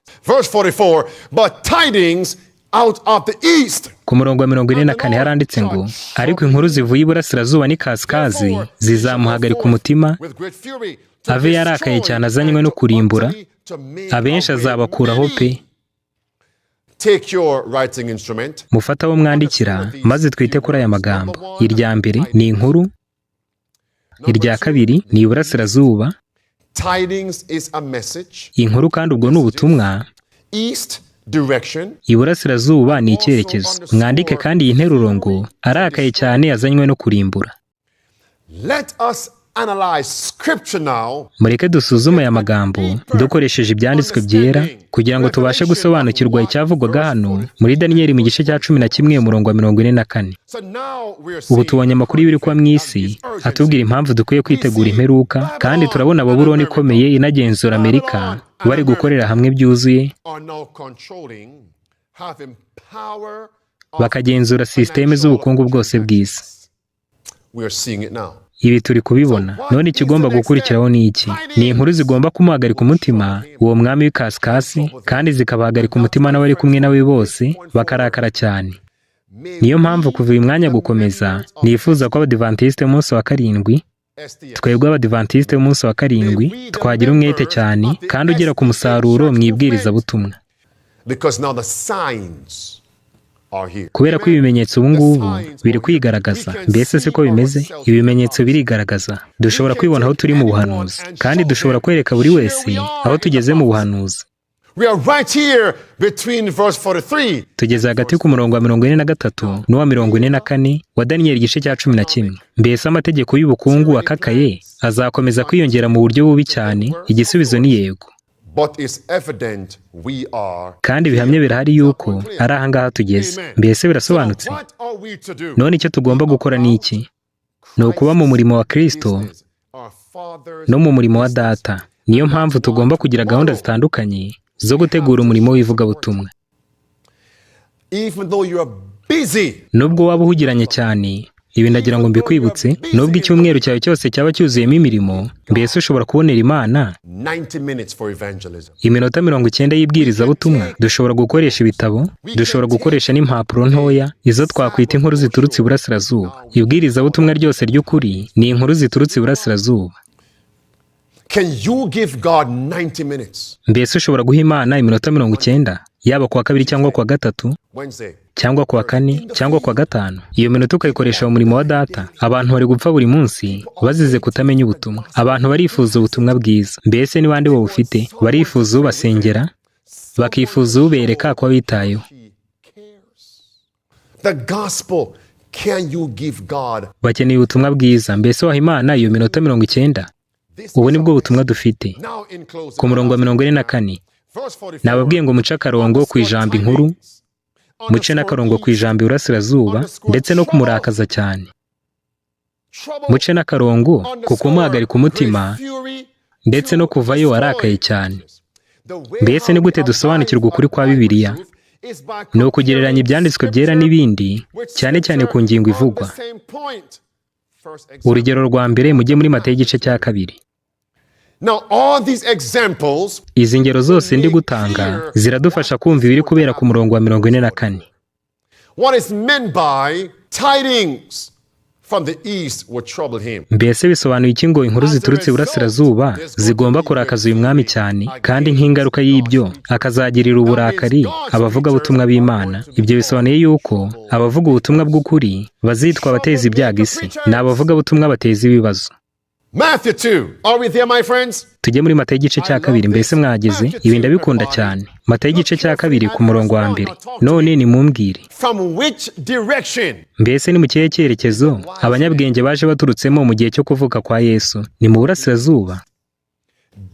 Ku murongo wa 44 haranditse ngo ariko inkuru zivuye iburasirazuba n'ikasikazi zizamuhagarika umutima, ave yarakaye cyane azanywe no kurimbura, abenshi azabakuraho pe. Mufata abo mwandikira maze twite kuri aya magambo. Irya mbere ni inkuru, irya kabiri ni iburasirazuba, Tidings is a message. inkuru kandi ubwo ni ubutumwa. East direction. Iburasirazuba ni icyerekezo. Mwandike kandi iyi nteruro ngo arakaye cyane azanywe no kurimbura. Let us analyze scripture now. Mureke dusuzume aya magambo dukoresheje ibyanditswe byera kugira ngo tubashe gusobanukirwa icyavugwaga hano muri Daniyeli mu gice cya 11 umurongo wa 44. Ubu tubonye amakuru y'ibiri kuba mu isi atubwira impamvu dukwiye kwitegura imperuka, kandi turabona Babuloni ikomeye inagenzura Amerika bari gukorera hamwe byuzuye, bakagenzura systeme z'ubukungu bwose bw'isi. Ibi turi kubibona. None ikigomba gukurikiraho ni iki? Ni inkuru zigomba kumuhagarika umutima uwo mwami w'ikasikasi, kandi zikabahagarika umutima n'abari kumwe nawe bose bakarakara cyane. Niyo mpamvu kuva uyu mwanya gukomeza nifuza ko Abadivantiste b'umunsi wa karindwi, twebwe Abadivantiste b'umunsi wa karindwi, twagira umwete cyane kandi ugera ku musaruro mu ibwirizabutumwa. Kubera ko ibimenyetso ubu ngubu biri kwigaragaza. Mbese siko bimeze? Ibimenyetso birigaragaza. Dushobora kwibona aho turi mu buhanuzi, kandi dushobora kwereka buri wese aho tugeze mu buhanuzi. Tugeze hagati ku murongo wa 43 n'uwa 44 wa Daniyeli igice cya 11. Mbese amategeko y'ubukungu akakaye azakomeza kwiyongera mu buryo bubi cyane? Igisubizo ni yego. Kandi bihamye birahari yuko ari aha ngaha tugeze. Mbese birasobanutse? None icyo tugomba gukora ni iki? Ni ukuba mu murimo wa Kristo no mu murimo wa Data. Niyo mpamvu tugomba kugira gahunda zitandukanye zo gutegura umurimo w'ivugabutumwa. Nubwo waba uhugiranye cyane, ibi ndagira ngo mbikwibutse, nubwo icyumweru cyawe cyose cyaba cyuzuyemo imirimo, mbese ushobora kubonera Imana 90 y'ibwirizabutumwa. Dushobora gukoresha ibitabo, dushobora gukoresha n'impapuro ntoya, izo twakwita inkuru ziturutse iburasirazuba. Ibwirizabutumwa ryose ry'ukuri ni inkuru ziturutse iburasirazuba. Mbese ushobora guha Imana iminota 90, yaba kuwa kabiri cyangwa kuwa gatatu, cyangwa kuwa kane cyangwa kuwa gatanu? Iyo minota ukayikoresha mu murimo wa Data. Abantu bari gupfa buri munsi bazize kutamenya ubutumwa. Abantu barifuza ubutumwa bwiza. Mbese ni bande bo bufite? Barifuza ubasengera, bakifuza ubereka ko bitayeho. Bakeneye ubutumwa bwiza. Mbese waha Imana iyo minota 90? Ubu nibwo butumwa dufite. Ku murongo wa 44 nababwiye ngo muce akarongo ku ijambo inkuru, muce n'akarongo ku ijambo iburasirazuba, ndetse no kumurakaza cyane. Muce n'akarongo ku kumuhagarika umutima, ndetse no kuvayo warakaye cyane. Mbese ni gute dusobanukirwa ukuri kwa Bibiliya? Ni ukugereranya ibyanditswe byera n'ibindi, cyane cyane ku ngingo ivugwa. Urugero rwa mbere, mujye muri Matayo igice cya 2. Izi ngero zose ndi gutanga ziradufasha kumva ibiri kubera ku murongo wa 44. Mbese bisobanuye iki ngo inkuru ziturutse iburasirazuba zigomba kurakaza uyu mwami cyane, kandi nk'ingaruka y'ibyo akazagirira uburakari abavugabutumwa b'Imana? Ibyo bisobanuye yuko abavuga ubutumwa bw'ukuri bazitwa abateza ibyago isi, ni abavugabutumwa bateza ibibazo. Matthew 2. Are we there, my friends? Tujye muri Matayo igice cya 2. Mbese mwageze? Ibi ndabikunda cyane. Matayo igice cya 2 ku murongo wa 1. None nimumbwire, mbese ni mu kihe cyerekezo abanyabwenge baje baturutsemo mu gihe cyo kuvuka kwa Yesu? Ni mu burasirazuba.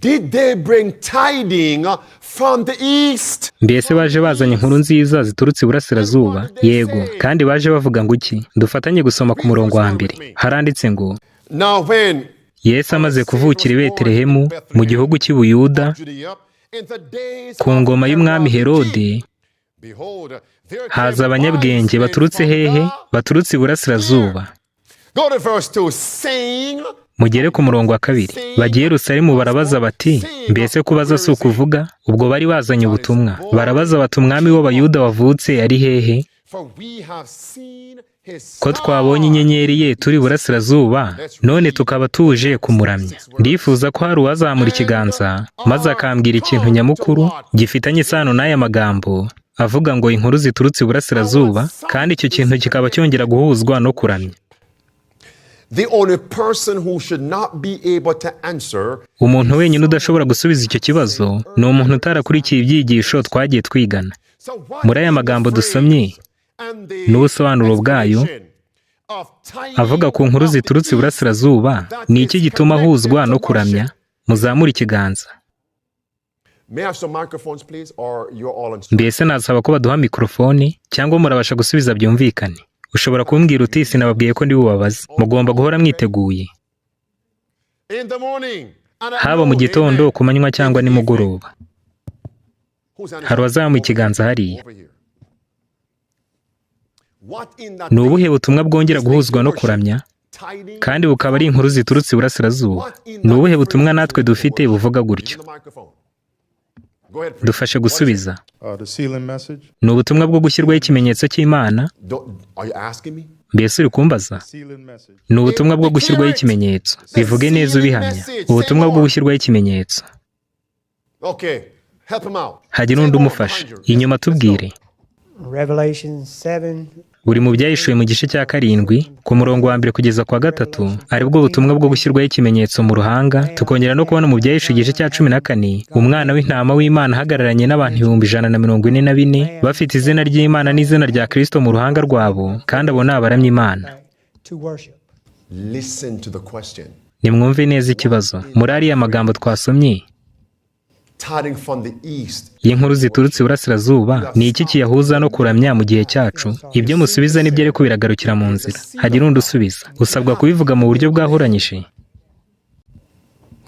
Did they bring tiding from the east? Mbese baje bazanye inkuru nziza ziturutse iburasirazuba? Yego. Kandi baje bavuga ngo iki? Dufatanye gusoma ku murongo wa 1. Haranditse ngo, Now when Yesu amaze kuvukira i Betelehemu mu gihugu cy'i Buyuda ku ngoma y'umwami Herode, haza abanyabwenge baturutse hehe? Baturutse iburasirazuba. Mugere ku murongo wa 2. Bagiye Yerusalemu barabaza bati, mbese kubaza si ukuvuga? Ubwo bari bazanye ubutumwa. Barabaza bati, umwami w'Abayuda wavutse ari hehe? Ko twabonye inyenyeri ye turi iburasirazuba, none tukaba tuje kumuramya. Ndifuza ko hari uwazamura ikiganza maze akambwira ikintu nyamukuru gifitanye isano n'aya magambo avuga ngo inkuru ziturutse iburasirazuba, kandi icyo kintu kikaba cyongera guhuzwa no kuramya. The only person who should not be able to answer umuntu wenyine udashobora gusubiza icyo kibazo ni umuntu utarakurikiye ibyigisho twagiye twigana. Muri aya magambo dusomye n'ubusobanuro bwayo avuga ku nkuru ziturutse iburasirazuba, ni iki gituma ahuzwa no kuramya? Muzamure ikiganza. Mbese nasaba ko baduha mikrofone cyangwa murabasha gusubiza byumvikane? Ushobora kumbwira uti sinababwiye ko ndi bubabaze. Mugomba guhora mwiteguye, haba mu gitondo, ku manywa cyangwa nimugoroba. Hari uwazamuye ikiganza hariya. Ni ubuhe butumwa bwongera guhuzwa no kuramya kandi bukaba ari inkuru ziturutse iburasirazuba? Ni ubuhe butumwa natwe dufite buvuga gutyo? Dufashe gusubiza. Ni ubutumwa bwo gushyirwaho ikimenyetso cy'Imana. Mbese uri kumbaza? Ni ubutumwa bwo gushyirwaho ikimenyetso. Bivuge neza ubihamya. Ubutumwa bwo gushyirwaho ikimenyetso. Hagira undi umufasha. Inyuma tubwire. Buri mu byahishuwe mu gice cya 7 ku murongo wa 1 kugeza kwa 3 aribwo butumwa bwo gushyirwaho ikimenyetso mu ruhanga. Tukongera no kubona mu byahishuwe igice cya 14 umwana w'intama w'Imana ahagararanye n'abantu 144 bafite izina ry'Imana n'izina rya Kristo mu ruhanga rwabo, kandi abo ni abaramya Imana. Nimwumve neza ikibazo. Muri ariya magambo twasomye y'inkuru ziturutse iburasirazuba, ni iki kiyahuza no kuramya mu gihe cyacu? Ibyo musubiza nibyo ariko biragarukira mu nzira. Hagira undi usubiza. Usabwa kubivuga mu buryo bwahuranyije.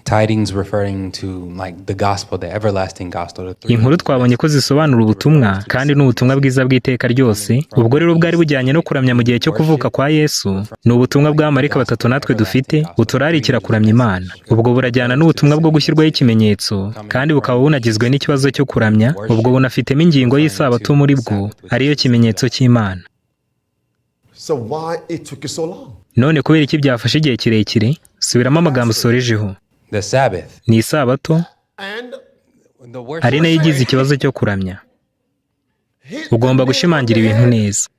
Tidings referring to like the gospel, the everlasting gospel. Inkuru twabonye ko zisobanura ubutumwa, kandi n'ubutumwa bwiza bw'iteka ryose. Ubwo rero bwari bujyanye no kuramya mu gihe cyo kuvuka kwa Yesu. Ni ubutumwa bw'amarayika batatu natwe dufite buturarikira kuramya Imana. Ubwo burajyana n'ubutumwa bwo gushyirwaho ikimenyetso, kandi bukaba bunagizwe n'ikibazo cyo kuramya. Ubwo bunafitemo ingingo y'isabato muri bwo, ariyo kimenyetso cy'Imana. None kubera iki byafashe igihe kirekire? Subiramo amagambo usorejeho. The Sabbath. Ni isabato, ari nayo igize ikibazo cyo kuramya. Ugomba gushimangira ibintu neza.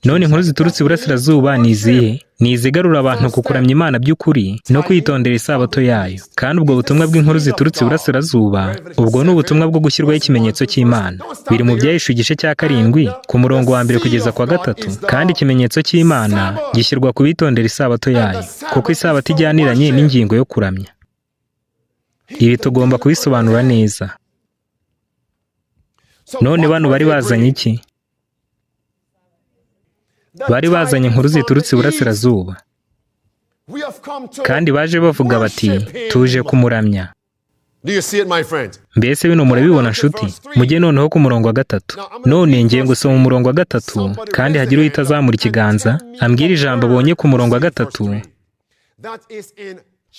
None inkuru ziturutse iburasirazuba ni izihe? Ni izigarura abantu ku kuramya Imana by'ukuri no kwitondera isabato yayo. Kandi ubwo butumwa bw'inkuru ziturutse iburasirazuba, ubwo ni ubutumwa bwo gushyirwaho ikimenyetso cy'Imana. Biri mu byahishuwe igice cya 7 ku murongo wa 1 kugeza kwa 3. Kandi ikimenyetso cy'Imana gishyirwa ku bitondera isabato yayo, kuko isabato ijyaniranye n'ingingo yo kuramya. Ibi tugomba kubisobanura neza. None bano bari bazanye iki? Bari bazanye inkuru ziturutse iburasirazuba, kandi baje bavuga bati tuje kumuramya. Mbese bino murabibona nshuti? Mujye noneho ku murongo wa 3. None ngiye gusoma umurongo wa 3, kandi hagira uhita azamura ikiganza ambwira ijambo abonye ku murongo wa 3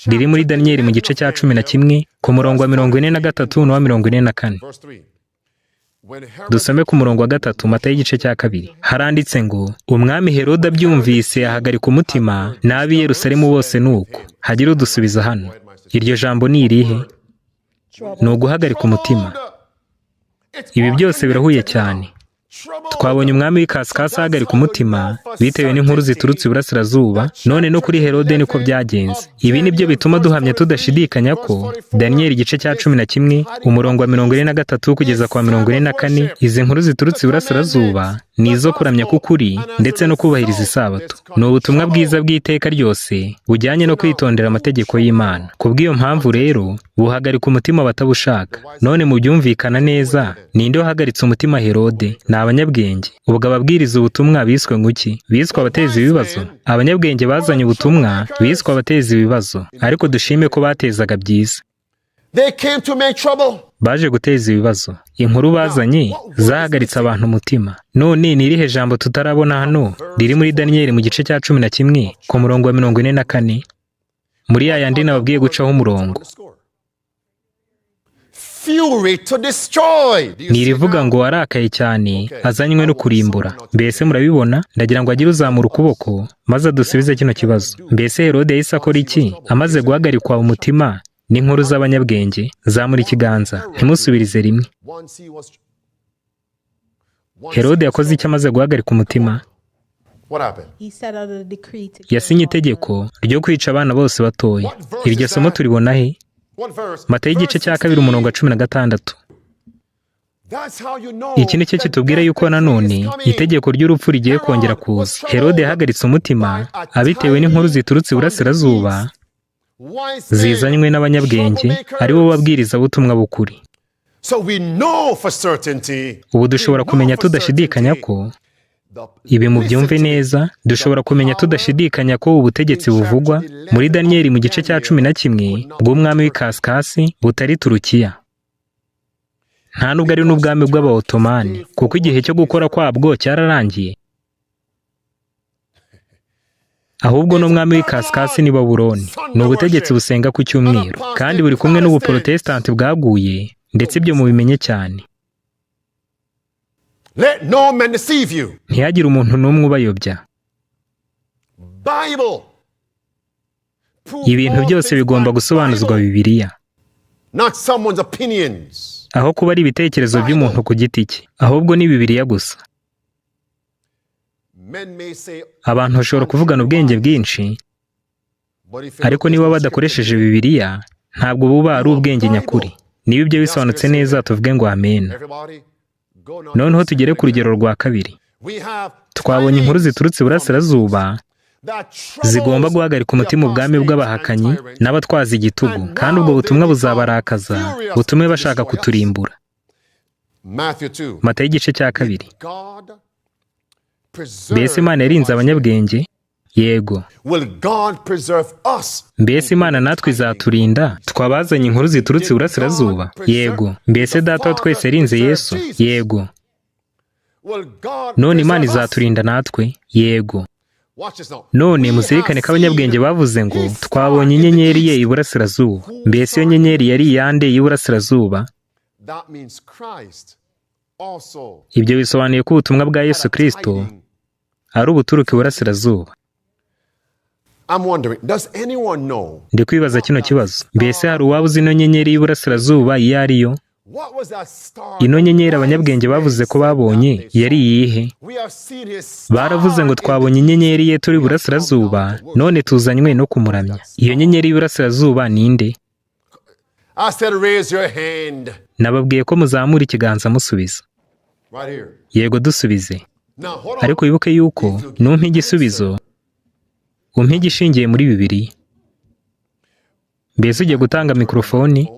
riri muri Daniyeli mu gice cya 11 ku murongo wa 43 n'uwa 44. Dusome ku murongo wa 3 Matayo igice cya 2. Haranditse ngo umwami Herode abyumvise ahagarika umutima, n'ab'i Yerusalemu bose nuko. Hagira udusubiza hano. Iryo jambo ni irihe? Ni uguhagarika umutima. Ibi byose birahuye cyane. Twabonye umwami w'ikasikasi ahagarika umutima bitewe n'inkuru ziturutse iburasirazuba. None no kuri Herode niko byagenze. Ibi nibyo bituma duhamya tudashidikanya ko Daniyeli igice cya 11 umurongo wa 43 kugeza kwa 44 izi nkuru ziturutse iburasirazuba ni izo kuramya k'ukuri ndetse no kubahiriza isabato. Ni ubutumwa bwiza bw'iteka ryose bujyanye no kwitondera amategeko y'Imana. Kubw'iyo mpamvu rero buhagarika umutima batabushaka. None mu byumvikana neza, ninde wahagaritse umutima Herode? Ni abanyabwenge. Ubwo ababwiriza ubutumwa biswe nguki? Biswe abateza ibibazo. Abanyabwenge bazanye ubutumwa biswe abateza ibibazo, ariko dushime ko batezaga byiza. Baje guteza ibibazo. Inkuru bazanye zahagaritse abantu umutima. None ni irihe jambo tutarabona hano riri muri Daniyeli mu gice cya 11 ku murongo wa 44? Muri ya yandi nababwiye gucaho umurongo. Nirivuga ngo warakaye cyane, azanywe no kurimbura. Mbese murabibona? Ndagira ngo agire uzamura ukuboko maze adusubize kino kibazo. Mbese Herode yahise akora iki amaze guhagarikwa umutima n'inkuru z'abanyabwenge? Zamura ikiganza, ntimusubirize rimwe. Herode yakoze iki amaze guhagarika umutima? What happened? yasinye itegeko ryo kwica abana bose batoya. Iryo somo turibona he? What verse? Matayo igice cya 2:16. That's how you know. Iki nicyo kitubwira yuko nanone itegeko ry'urupfu rigiye kongera kuza. Herode yahagaritse umutima abitewe n'inkuru ziturutse iburasirazuba zizanywe n'abanyabwenge ari bo babwiriza ubutumwa bukuri. So we know for certainty. Ubu dushobora kumenya tudashidikanya ko ibi mu byumve neza, dushobora kumenya tudashidikanya ko ubutegetsi buvugwa muri Daniyeli mu gice cya 11 bw'umwami w'ikasikasi butari Turukiya. Nta nubwo ari n'ubwami bw'Abaotomani, kuko igihe cyo gukora kwabwo cyararangiye. Ahubwo n'umwami w'ikasikasi ni Babuloni. Ni ubutegetsi busenga ku cyumweru, kandi buri kumwe n'ubuprotestanti bwaguye, ndetse ibyo mubimenye cyane. Let no man deceive you. Ntihagire umuntu n'umwe ubayobya. Bible. Ibintu byose bigomba gusobanuzwa Bibiliya, Not someone's opinions. aho kuba ari ibitekerezo by'umuntu ku giti cye, ahubwo ni Bibiliya gusa. Men may say, Abantu bashobora kuvugana ubwenge bwinshi, but if ariko niba badakoresheje Bibiliya ntabwo buba ari ubwenge nyakuri. Niba ibyo bisobanutse neza tuvuge ngo amen. everybody go now. Noneho tugere ku rugero rwa kabiri. We have Twabonye inkuru ziturutse iburasirazuba that zigomba guhagarika umutima ubwami bw'abahakanyi n'abatwaza igitugu, kandi ubwo butumwa buzabarakaza butume bashaka kuturimbura. Matthew 2. Matayo igice cya 2. God Mbese preserve. Imana yarinze abanyabwenge? Yego. Will God preserve us? Mbese Imana natwe izaturinda twabazanye inkuru ziturutse iburasirazuba? Yego. Mbese Data wa twese yarinze Yesu? Yego. Will God None Imana preserve us? izaturinda natwe? Yego. Watch this now. None We muzirikane ko have abanyabwenge seen bavuze ngo his twabonye star in the inyenyeri ye east. iburasirazuba. Mbese iyo nyenyeri yari iyande y'iburasirazuba? That means Christ also Ibyo bisobanuye ko ubutumwa bwa Yesu Kristo tiding. ari ubuturuka iburasirazuba. I'm wondering, does anyone know Ndi kwibaza kino kibazo. Mbese hari uwaba uzi ino nyenyeri y'iburasirazuba iyo ari yo? what was that star? Ino nyenyeri abanyabwenge bavuze ko babonye yari iyihe? We have seen his star Baravuze ngo twabonye inyenyeri ye turi iburasirazuba, none tuzanywe no kumuramya. Iyo nyenyeri y'iburasirazuba ni nde? I said raise your hand Nababwiye ko muzamura ikiganza musubiza. right here. Yego dusubize. Now hold on. Ariko wibuke yuko numpa igisubizo umpa igishingiye muri Bibiliya. Mbese ugiye gutanga mikrofoni,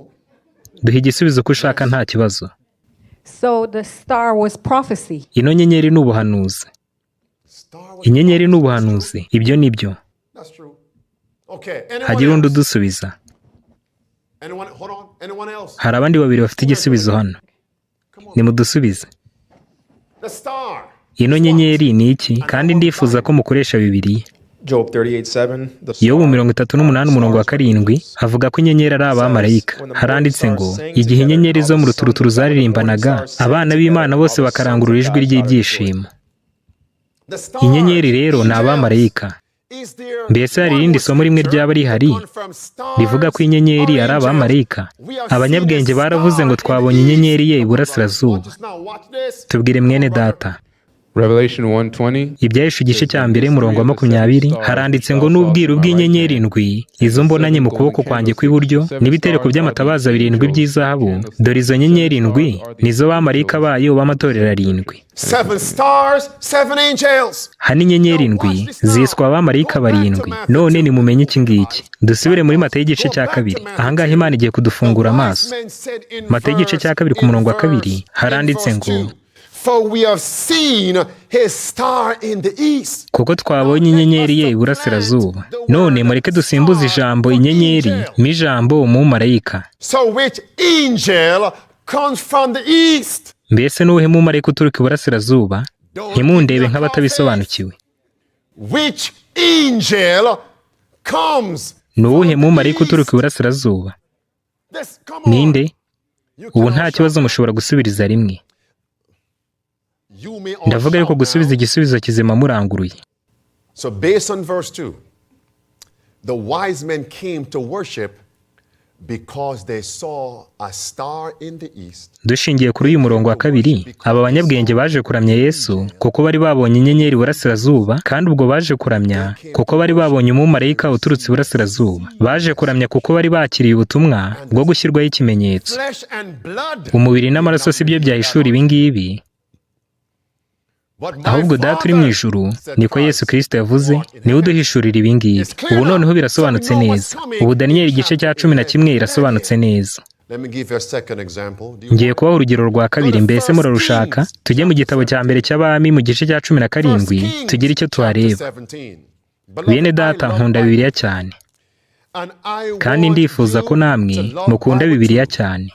duha igisubizo uko ushaka nta kibazo. So the star was prophecy. Ino nyenyeri ni ubuhanuzi. Star was- Inyenyeri ni ubuhanuzi. Ibyo ni byo. That's true. Okay. Anyone Hagira undi else? udusubiza. Anyone? Hold on. Anyone else? Hari abandi babiri bafite igisubizo hano. Nimudusubize. The star. Ino nyenyeri ni iki? Kandi ndifuza ko mukoresha Bibiliya. Job 38:7. The Yobu 38:7 havuga ko inyenyeri ari abamarayika. Haranditse ngo igihe inyenyeri zo mu ruturuturu zaririmbanaga, abana b'Imana bose bakarangurura ijwi ry'ibyishimo. The star. Inyenyeri rero ni abamarayika. Is there Mbese hari irindi somo rimwe ryaba rihari rivuga ko inyenyeri ari abamarayika? Abanyabwenge baravuze ngo twabonye inyenyeri ye iburasirazuba. Tubwire mwene data. Revelation 1:20. Ibyahishe igice cya 1:20 haranditse ngo n'ubwiru bw'inyenyeri indwi izo mbonanye mu kuboko kwanjye kw'iburyo n'ibitereko by'amatabaza 7 by'izahabu, dore izo nyenyeri indwi nizo bamarayika bayo b'amatorero 7. 7 stars, 7 angels. Hani inyenyeri indwi ziswa abamarayika 7. None nimumenye iki ngiki. Dusubire muri Matayo igice cya 2. Ahangaha Imana igiye kudufungura amaso. Matayo igice cya 2 ku murongo wa 2 haranditse ngo For we have seen his star in the east. kuko twabonye inyenyeri ye iburasirazuba. None mureke dusimbuze ijambo inyenyeri n'ijambo umumarayika. So which angel comes from the east? Mbese n'uwuhe mumarayika uturuka iburasirazuba? Ntimundebe nk'abatabisobanukiwe. Which angel comes? N'uwuhe mumarayika uturuka iburasirazuba? Come on. Ninde? You Ubu cannot nta kibazo mushobora gusubiriza rimwe. You may all Ndavuga yuko shout gusubiza now. igisubizo kizima muranguruye. So based on verse 2, the wise men came to worship because they saw a star in the east. Dushingiye kuri uyu murongo wa kabiri, aba banyabwenge baje kuramya Yesu kuko bari babonye inyenyeri iburasirazuba, kandi ubwo baje kuramya kuko bari babonye umumarayika uturutse iburasirazuba. Baje kuramya kuko bari bakiriye ubutumwa bwo gushyirwaho ikimenyetso. Flesh and blood. Umubiri n'amaraso si byo byahishura ibi ngibi, ahubwo Data uri mu ijuru, niko Yesu Kristo yavuze, niwe uduhishurira ibi ngibi. Ubu noneho birasobanutse neza. Ubu Daniyeli igice cya 11 irasobanutse neza. Ngiye kubaha urugero rwa kabiri, mbese murarushaka? Tujye mu gitabo cya mbere cy'Abami mu gice cya 17 tugire icyo tuhareba. Bene Data, nkunda Bibiliya cyane, kandi ndifuza ko namwe mukunda Bibiliya cyane.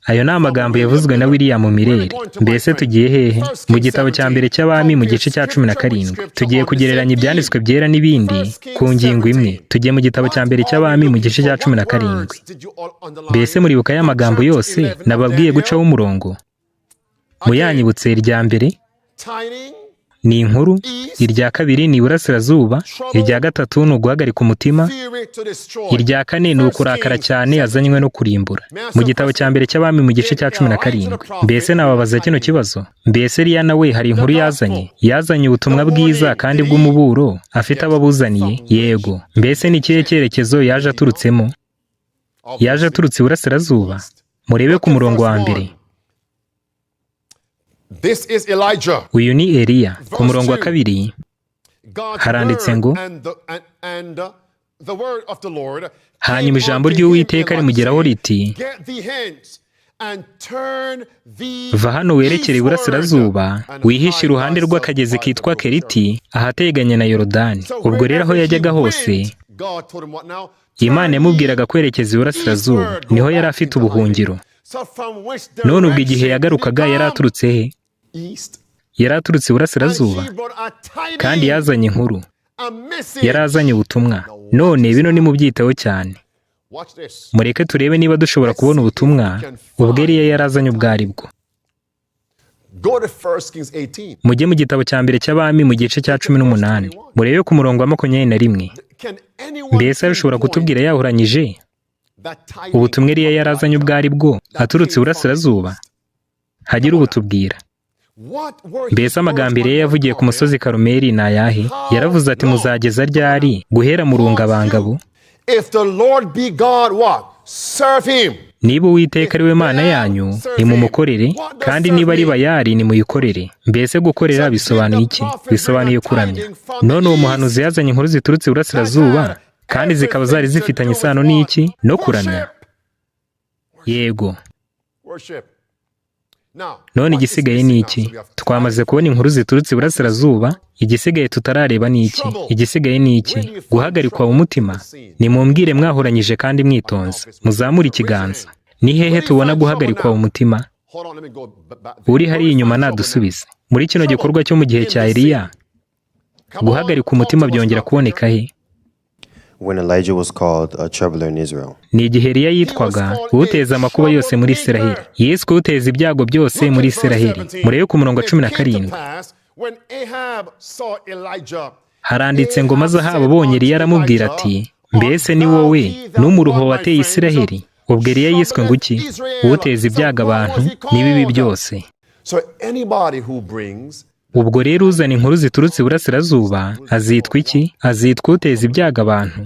Ayo ni amagambo yavuzwe na William Mireri. Mbese tugiye hehe? Mu gitabo cya mbere cy'Abami mu gice cya 17 tugiye kugereranya ibyanditswe byera n'ibindi ku ngingo imwe. Tugiye mu gitabo cya mbere cy'Abami mu gice cya 17. Mbese muribuka ya magambo yose nababwiye gucaho umurongo? Muyanyibutse. Irya mbere ni inkuru, irya kabiri ni iburasirazuba, irya gatatu ni uguhagarika umutima, irya kane ni ukurakara cyane azanywe no kurimbura. Mu gitabo cya mbere cy'Abami mu gice cya 17. Mbese nababaza kino kibazo, mbese Eliya nawe hari inkuru yazanye ubutumwa bwiza kandi bw'umuburo afite ababuzaniye? Yego. Mbese ni ikihe cyerekezo yaje aturutsemo? Yaje aturutse iburasirazuba. Murebe ku murongo wa mbere. This is Elijah. Uyu ni Eliya. Ku murongo wa kabiri haranditse ngo, hanyuma ijambo ry'Uwiteka rimugeraho riti, va hano werekere iburasirazuba, wihishe iruhande rw'akagezi kitwa Keriti ahateganye na Yorodani. Ubwo rero aho yajyaga hose Imana yamubwiraga kwerekeza iburasirazuba, niho yari afite ubuhungiro. None ubwo igihe yagarukaga yari aturutse he? Yari aturutse iburasirazuba, kandi yazanye inkuru, yari azanye ubutumwa. None bino ni mubyitaho cyane. Mureke turebe niba dushobora kubona ubutumwa ubwo Eliya yari azanye ubwo ari bwo. Mujye mu gitabo cya mbere cy'Abami mu gice cya 18 murebe ku murongo wa 21. Mbese arashobora kutubwira yahuranyije ubutumwa Eliya yari azanye ubwo ari bwo aturutse iburasirazuba? Hagira ubutubwira. Mbese amagambo Eliya yavugiye ku musozi Karumeli ni ayahe? Yaravuze ati, muzageza ryari guhera mu rungabangabo? Niba Uwiteka ari we Mana yanyu, nimumukorere, kandi niba ari Bayali nimuyikorere. Mbese gukorera bisobanuye iki? Bisobanuye kuramya. None uwo muhanuzi yazanye inkuru ziturutse iburasirazuba, kandi zikaba zari zifitanye isano n'iki? No kuramya. Yego. None igisigaye ni iki? Twamaze kubona inkuru ziturutse iburasirazuba, igisigaye tutarareba ni iki? Igisigaye ni iki? Guhagarikwa umutima. Nimumbwire mwahuranyije kandi mwitonze. Muzamure ikiganza. Ni hehe tubona guhagarikwa umutima? Uri hari inyuma nadusubize. Muri kino gikorwa cyo mu gihe cya Eliya, guhagarika umutima byongera kuboneka he? When Elijah was called a traveler in Israel. Ni igihe Eliya yitwaga uteza amakuba yose muri Isiraheli. Yesu uteza ibyago byose muri Isiraheli. Murebe ku murongo 17. Haranditse ngo, maze Ahabu abonye Eliya aramubwira ati, mbese ni wowe n'umuruho wateye Isiraheli? Ubwo Eliya yiswe ngo iki? Uteza ibyago abantu n'ibibi byose. Ubwo rero uzana inkuru ziturutse iburasirazuba azitwa iki? Azitwa uteza ibyago abantu.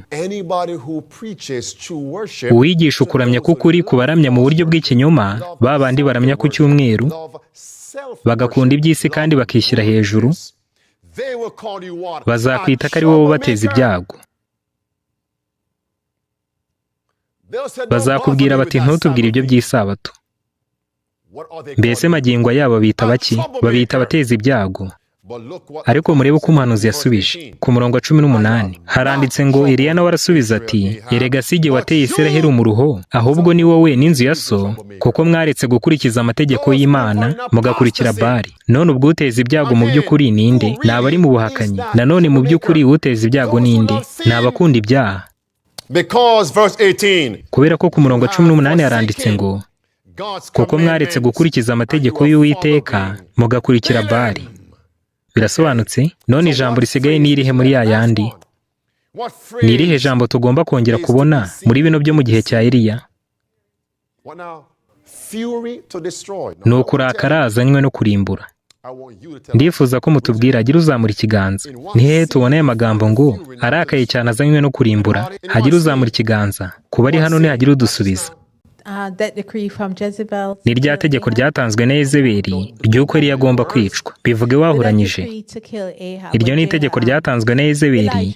Uwigisha ukuramya k'ukuri kubaramya mu buryo bw'ikinyoma, babandi baramya ku cyumweru, bagakunda iby'isi kandi bakishyira hejuru, bazakwita ko ari wowe ubateza ibyago. Bazakubwira bati, ntutubwire ibyo by'isabato. Mbese magingo yabo bita baki? Babita abateza ibyago. Ariko murebe uko umuhanuzi yasubije. Ku murongo 18 haranditse ngo, Eliya nawe arasubiza ati, erega si jye wateye Isiraheli umuruho, ahubwo ni wowe n'inzu ya so, kuko mwaretse gukurikiza amategeko y'Imana mugakurikira Bali. None ubwo uteza ibyago mu by'ukuri ninde? Ni abari mu buhakanyi. Nanone mu by'ukuri uteza ibyago ninde? Ni abakunda ibyaha. Kubera ko ku murongo 18 haranditse ngo, kuko mwaretse gukurikiza amategeko y'Uwiteka mugakurikira Bali. Birasobanutse? None ijambo risigaye ni irihe muri ya yandi? What phrase? ni irihe jambo tugomba kongera kubona muri bino byo mu gihe cya Eliya? What now? Fury to destroy. Ni ukurakara azanywe no kurimbura. I want you to tell Ndifuza ko mutubwira hagira uzamura ikiganza. Ni hehe tubona aya magambo ngo arakaye cyane azanywe no kurimbura? Hagira uzamura ikiganza. Kuba ari hano ntihagira udusubiza. Ni rya tegeko ryatanzwe na Yezebeli ry'uko Eliya agomba kwicwa. Bivuge wahuranyije. Iryo ni itegeko ryatanzwe na Yezebeli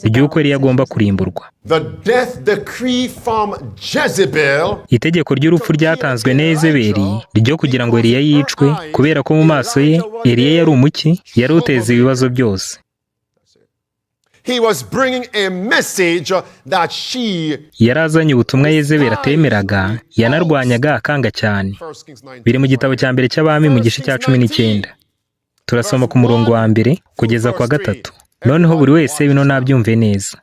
ry'uko Eliya agomba kurimburwa. the death decree from Jezebel. Itegeko ry'urupfu ryatanzwe na Yezebeli ryo kugira ngo Eliya yicwe kubera ko mu maso ye Eliya yari umuki, yari uteza ibibazo byose. He was bringing a message that she. Yari azanye ubutumwa Yezebeli atemeraga, yanarwanyaga akanga cyane. 1 Kings 19. Biri mu gitabo cya mbere cy'abami mu gice cya 19. Turasoma ku murongo wa mbere kugeza kwa gatatu. Noneho buri wese bino nabyumve neza.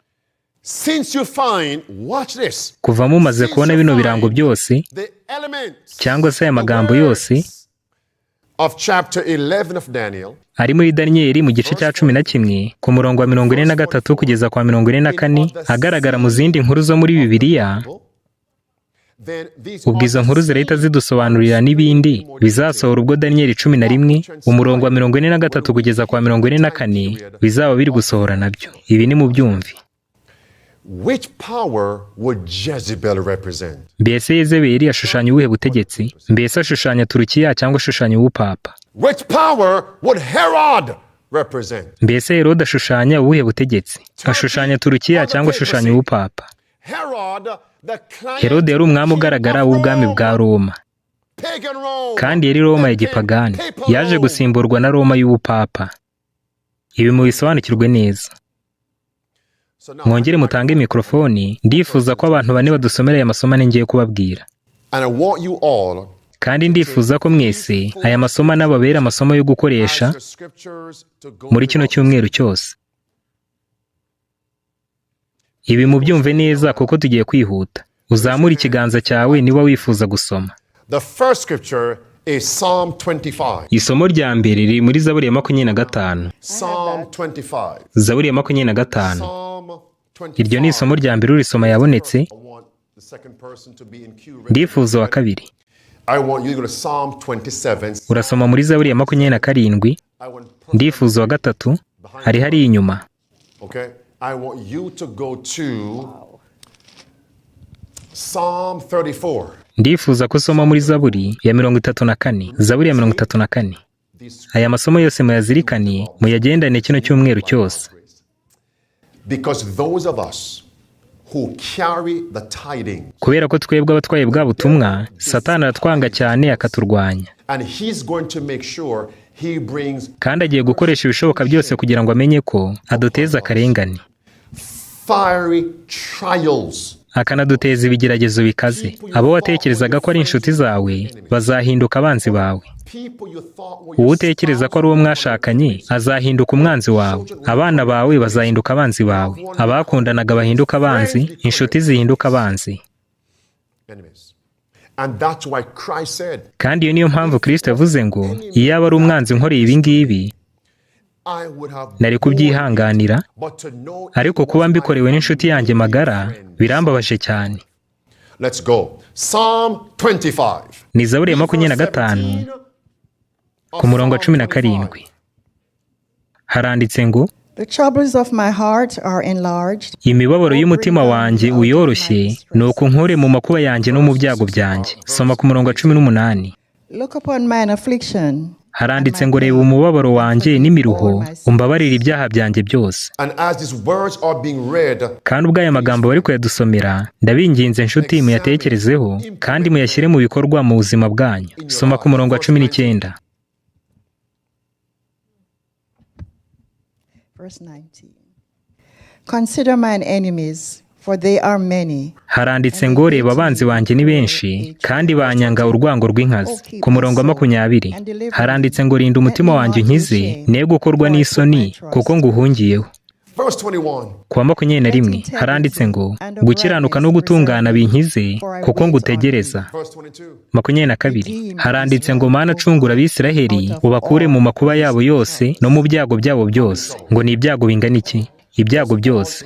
Since you find, watch this. Kuva mumaze kubona bino birango byose The elements cyangwa se aya magambo yose of chapter 11 of Daniel. ari muri Daniyeli mu gice cya 11 ku murongo wa 43 kugeza kwa 44 agaragara mu zindi nkuru zo muri Bibiliya. Then these Ubwo izo nkuru zirahita zidusobanurira n'ibindi bizasohora ubwo Daniyeli 11 umurongo wa 43 kugeza kwa 44 bizaba biri gusohora nabyo. Ibi ni mu byumvi. Which power would Jezebel represent? Mbese Yezebeli ashushanya ubuhe butegetsi? Mbese ashushanya Turukiya cyangwa ashushanya ubupapa? Which power would Herod represent? Mbese Herode ashushanya ubuhe butegetsi? Ashushanya Turukiya cyangwa ashushanya ubupapa? Herod, the client Herode yari umwami ugaragara w'ubwami bwa Roma, pagan Rome. kandi yari Roma ya gipagani, yaje gusimburwa na Roma y'ubupapa. Ibi mubisobanukirwe neza. So now, Mwongere mutange mikrofoni, ndifuza ko abantu bane badusomera aya masomo ngiye kubabwira. and I want you all Kandi ndifuza ko mwese aya masomo n'ababera amasomo yo gukoresha as your scriptures to go muri kino cyumweru cyose. Ibi mubyumve neza kuko tugiye kwihuta. Uzamura ikiganza cyawe niba wifuza gusoma. The first scripture is Psalm 25. Isomo rya mbere riri muri Zaburi ya 25. Psalm 25. Zaburi ya 25. Psalm 25. Iryo ni isomo rya mbere urisoma yabonetse. I want the second person to be in queue. Ndifuza wa kabiri. I want you to go to Psalm 27. Urasoma muri Zaburi ya 27. I want Ndifuza wa gatatu hari inyuma. Okay? I want you to go to Psalm 34. Ndifuza ko usoma muri Zaburi ya 34. Zaburi ya 34. Aya masomo yose muyazirikane, muyagendane kino cyumweru cyose. Because those of us who carry the tidings, Kubera ko twebwe abatwaye bwa butumwa, Satani aratwanga cyane akaturwanya. and he's going to make sure he brings Kandi agiye gukoresha ibishoboka byose kugira ngo amenye ko aduteza akarengane. fiery trials. Akanaduteza ibigeragezo bikaze. Abo watekerezaga ko ari inshuti zawe bazahinduka abanzi bawe. People you thought were Uwo your utekereza ko ari uwo mwashakanye azahinduka umwanzi wawe. Abana bawe bazahinduka abanzi bawe. Abakundanaga bahinduka abanzi, inshuti zihinduka abanzi. enemies. And that's why Christ said, Kandi iyo niyo mpamvu Kristo yavuze ngo iyo aba ari umwanzi nkoreye ibi ngibi I would have nari kubyihanganira, but to know ariko kuba mbikorewe n'inshuti yanjye magara birambabaje cyane. Let's go. Psalm 25. Ni Zaburi ya 25 ku murongo wa 17. Haranditse ngo The troubles of my heart are enlarged. imibabaro y'umutima wanjye uyoroshye ni uko nkure mu makuba yanjye no mu byago byanjye. Soma ku murongo wa 18. Look upon mine affliction. Haranditse ngo reba umubabaro wanjye n'imiruho, umbabarire ibyaha byanjye byose. And as these words are being read, Kandi ubwo aya magambo bari kuyadusomera, ndabinginze nshuti muyatekerezeho kandi muyashyire mu bikorwa mu buzima bwanyu. Soma ku murongo wa 19. Verse 19. Consider mine enemies, for they are many. Haranditse ngo reba abanzi banjye ni benshi kandi banyanga urwango rw'inkazi. Ku murongo wa 20 haranditse ngo rinda umutima wanjye unkize, ne gukorwa n'isoni kuko nguhungiyeho. verse 21. Ku wa 21 haranditse ngo gukiranuka no gutungana binkize kuko ngutegereza. Verse 22. 22 haranditse ngo Mana acungura Abisiraheli ubakure mu makuba yabo yose no mu byago byabo byose. Ngo ni ibyago bingana iki? ibyago byose.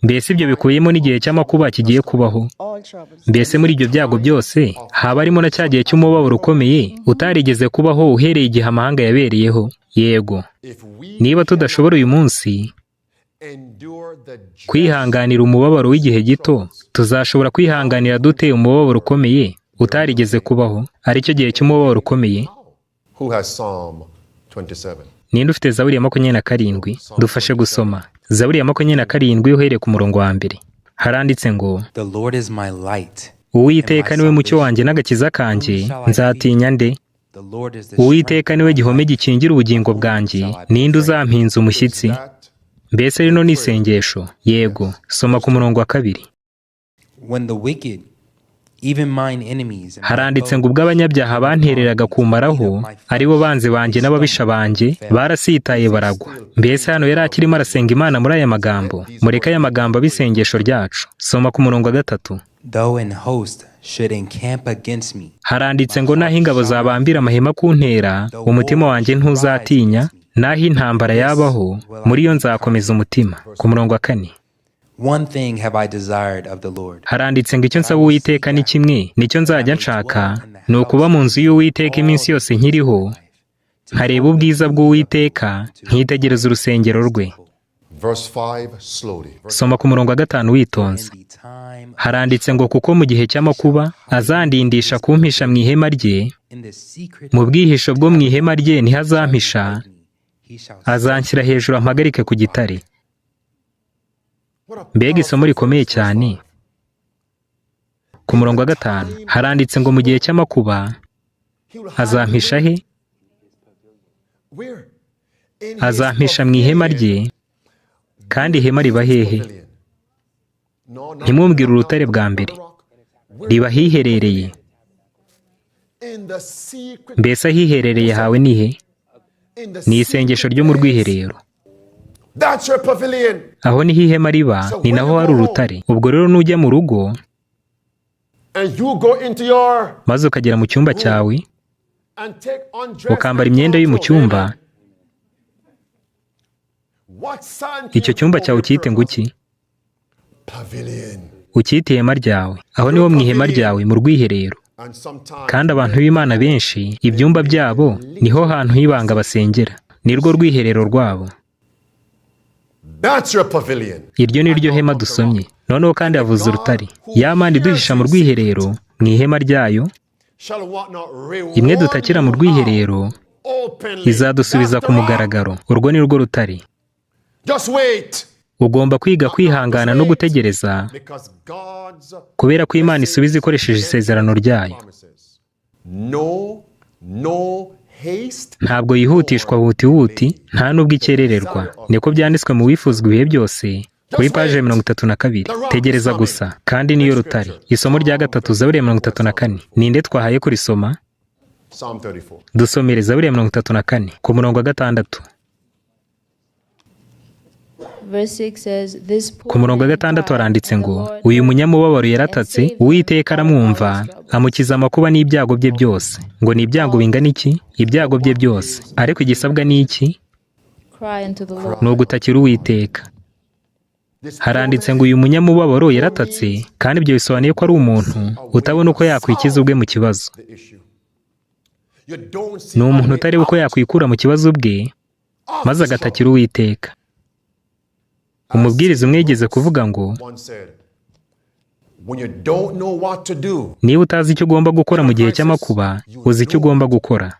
Mbese ibyo bikubiyemo n'igihe cy'amakuba kigiye kubaho. all troubles. Mbese muri ibyo byago byose haba harimo na cya gihe cy'umubabaro ukomeye utarigeze kubaho uhereye igihe amahanga yabereyeho. Yego, niba tudashobora uyu munsi kwihanganira umubabaro w'igihe gito, tuzashobora kwihanganira dute umubabaro ukomeye utarigeze kubaho, aricyo gihe cy'umubabaro ukomeye? Who has Psalm 27? Ninde ufite Zaburi ya 27? Dufashe gusoma Zaburi ya 27 uhereye ku murongo wa mbere. Haranditse ngo, The Lord is my light. Uwiteka niwe mucyo wanjye n'agakiza kanjye, nzatinya nde? The Lord is the Uwiteka niwe gihome gikingira ubugingo bwanjye, ninde uzampinza umushyitsi? Mbese rino ni isengesho? Yego, soma ku murongo wa 2. when the wicked, even mine enemies, and my Haranditse ngo foes, ubwo abanyabyaha bantereraga kumaraho, ari bo banzi banjye n'ababisha banjye, barasitaye baragwa. Mbese hano yari akirimo arasenga Imana muri aya magambo? Mureke aya magambo abisengesho ryacu. Soma ku murongo wa 3. though an host should encamp against me, Haranditse ngo naho ingabo zabambira amahema kuntera, umutima wanjye ntuzatinya, naho intambara yabaho, muri yo nzakomeza umutima. Ku murongo wa 4. one thing have I desired of the Lord, Haranditse ngo icyo nsaba Uwiteka ni kimwe, nicyo nzajya nshaka, ni ukuba mu nzu y'Uwiteka iminsi yose nkiriho, nkareba ubwiza bw'Uwiteka, nkitegereza urusengero rwe. Verse 5, slowly. Soma ku murongo wa 5 witonze. in the time, Haranditse ngo kuko mu gihe cy'amakuba azandindisha kumpisha mu ihema rye, in the secret mu bwihisho bwo mu ihema rye ntihazampisha, he shall azanshyira hejuru ampagarike ku gitare. Mbega isomo rikomeye cyane. Ku murongo wa 5 haranditse ngo mu gihe cy'amakuba azampisha he? Where? In his Azampisha mu ihema rye, kandi ihema riba hehe? pavilion. No, no, Ntimwumvire urutare bwa mbere, riba hiherereye. in the secret, Mbese ahiherereye hawe ni he? in the Ni isengesho ryo mu rwiherero. That's your pavilion. Aho niho ihema riba, ni naho hari urutare. Ubwo rero nujya mu rugo, And you go into your maze ukagera mu cyumba cyawe, and take undress ukambara and imyenda yo mu put on cyumba, clothes. What sign do icyo you cyumba put cyawe on your ukite ngo iki? pavilion? Ukite ihema ryawe. Aho niho mu ihema ryawe, mu rwiherero. And sometimes Kandi abantu b'Imana benshi, ibyumba byabo niho hantu h'ibanga basengera, nirwo rwiherero rwabo. that's your pavilion. Iryo ni ryo hema dusomye. Noneho kandi yavuze urutare. Ya Mana iduhisha mu rwiherero, mu ihema ryayo, Shall what not imwe reward dutakira mu you rwiherero, openly. izadusubiza That's ku the rock. mugaragaro. Urwo ni rwo rutare. Just wait. Ugomba kwiga kwihangana no gutegereza, Because God's kubera ko Imana isubiza ikoresheje isezerano ryayo. promises. No haste. Ntabwo yihutishwa huti, nta n'ubwo ikerererwa. Niko byanditswe mu wifuzwa ibihe byose, kuri paje 32. Tegereza gusa, kandi niyo rutare. Isomo rya 3 Zaburi ya 34. Ninde twahaye kurisoma? Psalm 34. Dusomere Zaburi ya 34 ku murongo wa 6. Ku murongo wa 6 haranditse ngo, uyu munyamubabaro yaratatse, Uwiteka aramwumva, amukiza amakuba n'ibyago bye byose. Ngo ni ibyago bingana iki? Ibyago bye byose. Ariko igisabwa ni iki? Ni ugutakira Uwiteka. Haranditse ngo uyu munyamubabaro yaratatse, kandi ibyo bisobanuye ko ari umuntu utabona uko yakwikiza ubwe mu kibazo. You don't see Ni umuntu utareba uko yakwikura mu kibazo bwe, maze agatakira Uwiteka. Umubwiriza umwe yigeze kuvuga ngo, one said, when you don't know what to do, niba utazi icyo ugomba gukora mu gihe cy'amakuba, uzi icyo ugomba gukora.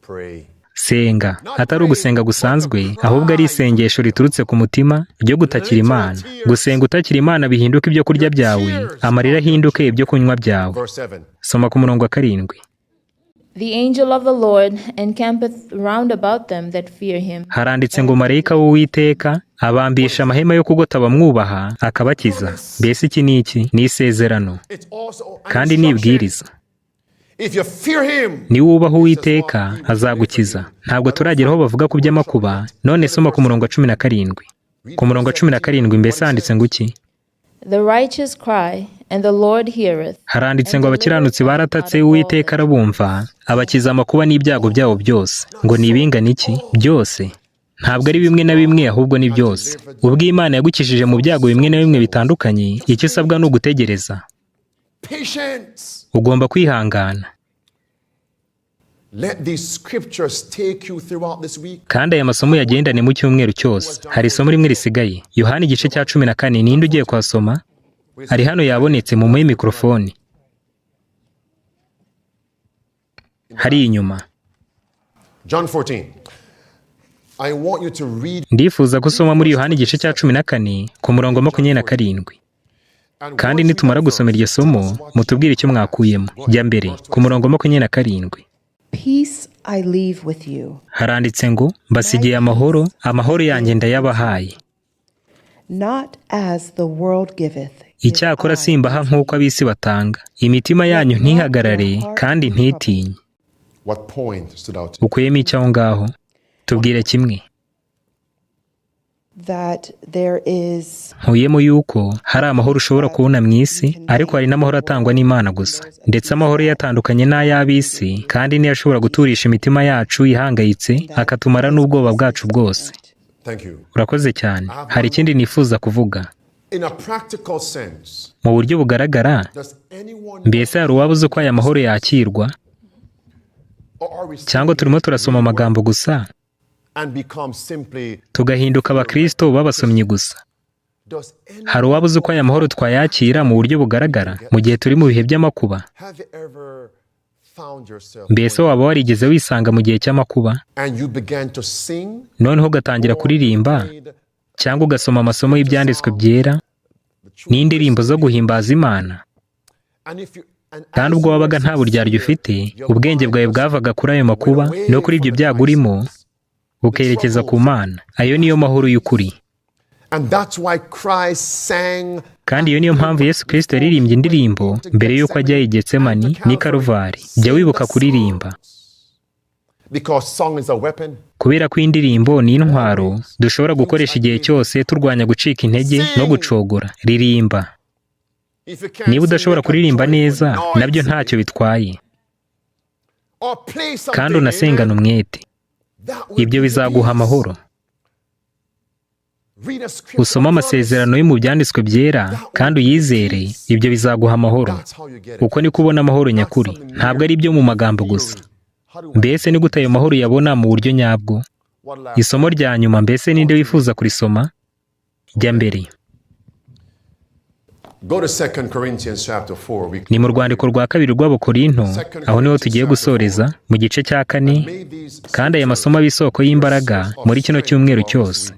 pray. Senga, atari ugusenga gusanzwe, ahubwo ari isengesho riturutse ku mutima ryo gutakira Imana. Gusenga utakira Imana bihinduka ibyo kurya byawe, amarira ahinduke ibyo kunywa byawe. Verse 7. Soma ku murongo wa 7. The angel of the Lord encampeth round about them that fear him. Haranditse ngo marayika w'Uwiteka abambisha amahema yo kugota abamwubaha, akabakiza. Mbese iki ni iki? Ni isezerano, It's also an kandi ni instruction. ibwiriza. If you fear him, Niwubaha Uwiteka azagukiza. Ntabwo turagera aho bavuga ku by'amakuba. None soma ku murongo wa 17. Ku murongo wa 17 mbese handitse ngo iki? The righteous cry, and the Lord heareth. Haranditse ngo abakiranutsi baratatse, Uwiteka arabumva, abakiza amakuba n'ibyago byabo byose. Ngo ni ibingana iki? Byose. ntabwo ari bimwe na bimwe ahubwo ni byose. Ubwo Imana yagukijije mu byago bimwe na bimwe bitandukanye, icyo usabwa ni ugutegereza. Ugomba kwihangana. Kandi aya masomo yagendane mu cyumweru cyose. Hari isomo rimwe risigaye, Yohana igice cya 14. Ninde ugiye kuhasoma? Ari hano yabonetse, mumuhe mikrofoni. Hari inyuma. John 14. I want you to read. Ndifuza gusoma muri Yohana igice cya 14 ku murongo 27. Kandi nitumara gusoma iryo somo, mutubwire icyo mwakuyemo. Jya mbere ku murongo 27. Peace I leave with you. Haranditse ngo, mbasigiye amahoro, amahoro yanjye ndayabahaye. Not as the world giveth. Icyakora simbaha nk'uko ab'isi batanga. Imitima yanyu ntihagarare kandi ntitinye. What point stood out to you? Ukuyemo icyo aho ngaho? Tubwire kimwe. That there is. Nkuyemo yuko hari amahoro ushobora kubona mu isi, ariko hari n'amahoro atangwa n'Imana gusa. Ndetse amahoro yatandukanye n'ay'ab'isi, kandi niyo ashobora guturisha imitima yacu ihangayitse, akatumara n'ubwoba bwacu bwose. Thank you. Urakoze cyane. Hari ikindi nifuza kuvuga. In a practical sense, mu buryo bugaragara, mbese hari uwabuze uko aya mahoro yakirwa? Cyangwa turimo turasoma amagambo gusa tugahinduka abakristo babasomyi gusa? Hari uwabuze uko aya mahoro twayakira mu buryo bugaragara mu gihe turi mu bihe by'amakuba? Mbese waba warigeze wisanga mu gihe cy'amakuba noneho ugatangira kuririmba cyangwa ugasoma amasomo y'ibyanditswe byera n'indirimbo zo guhimbaza Imana, kandi ubwo wabaga nta buryarya ufite, ubwenge bwawe bwavaga kuri ayo makuba no kuri ibyo byago urimo bukerekeza ku Mana? Ayo niyo mahoro y'ukuri. Kandi iyo niyo mpamvu Yesu Kristo yaririmbye indirimbo mbere y'uko ajya i Getsemani n'i Karuvari. Jya wibuka kuririmba, kubera ko indirimbo ni intwaro dushobora gukoresha igihe cyose turwanya gucika intege no gucogora. Ririmba. Niba udashobora kuririmba neza, nabyo ntacyo bitwaye, kandi unasengana umwete. Ibyo bizaguha amahoro. Usoma amasezerano yo mu byanditswe byera kandi uyizere, ibyo bizaguha amahoro. Uko ni kubona amahoro nyakuri, ntabwo ari ibyo mu magambo gusa. Mbese ni gute ayo mahoro yabona mu buryo nyabwo? Isomo rya nyuma, mbese ninde wifuza kurisoma? Jya mbere. Ni mu rwandiko rwa 2 rw'Abakorinto, aho niho tugiye gusoreza mu gice cya 4, kandi aya masomo y'isoko y'imbaraga muri kino cyumweru cyose.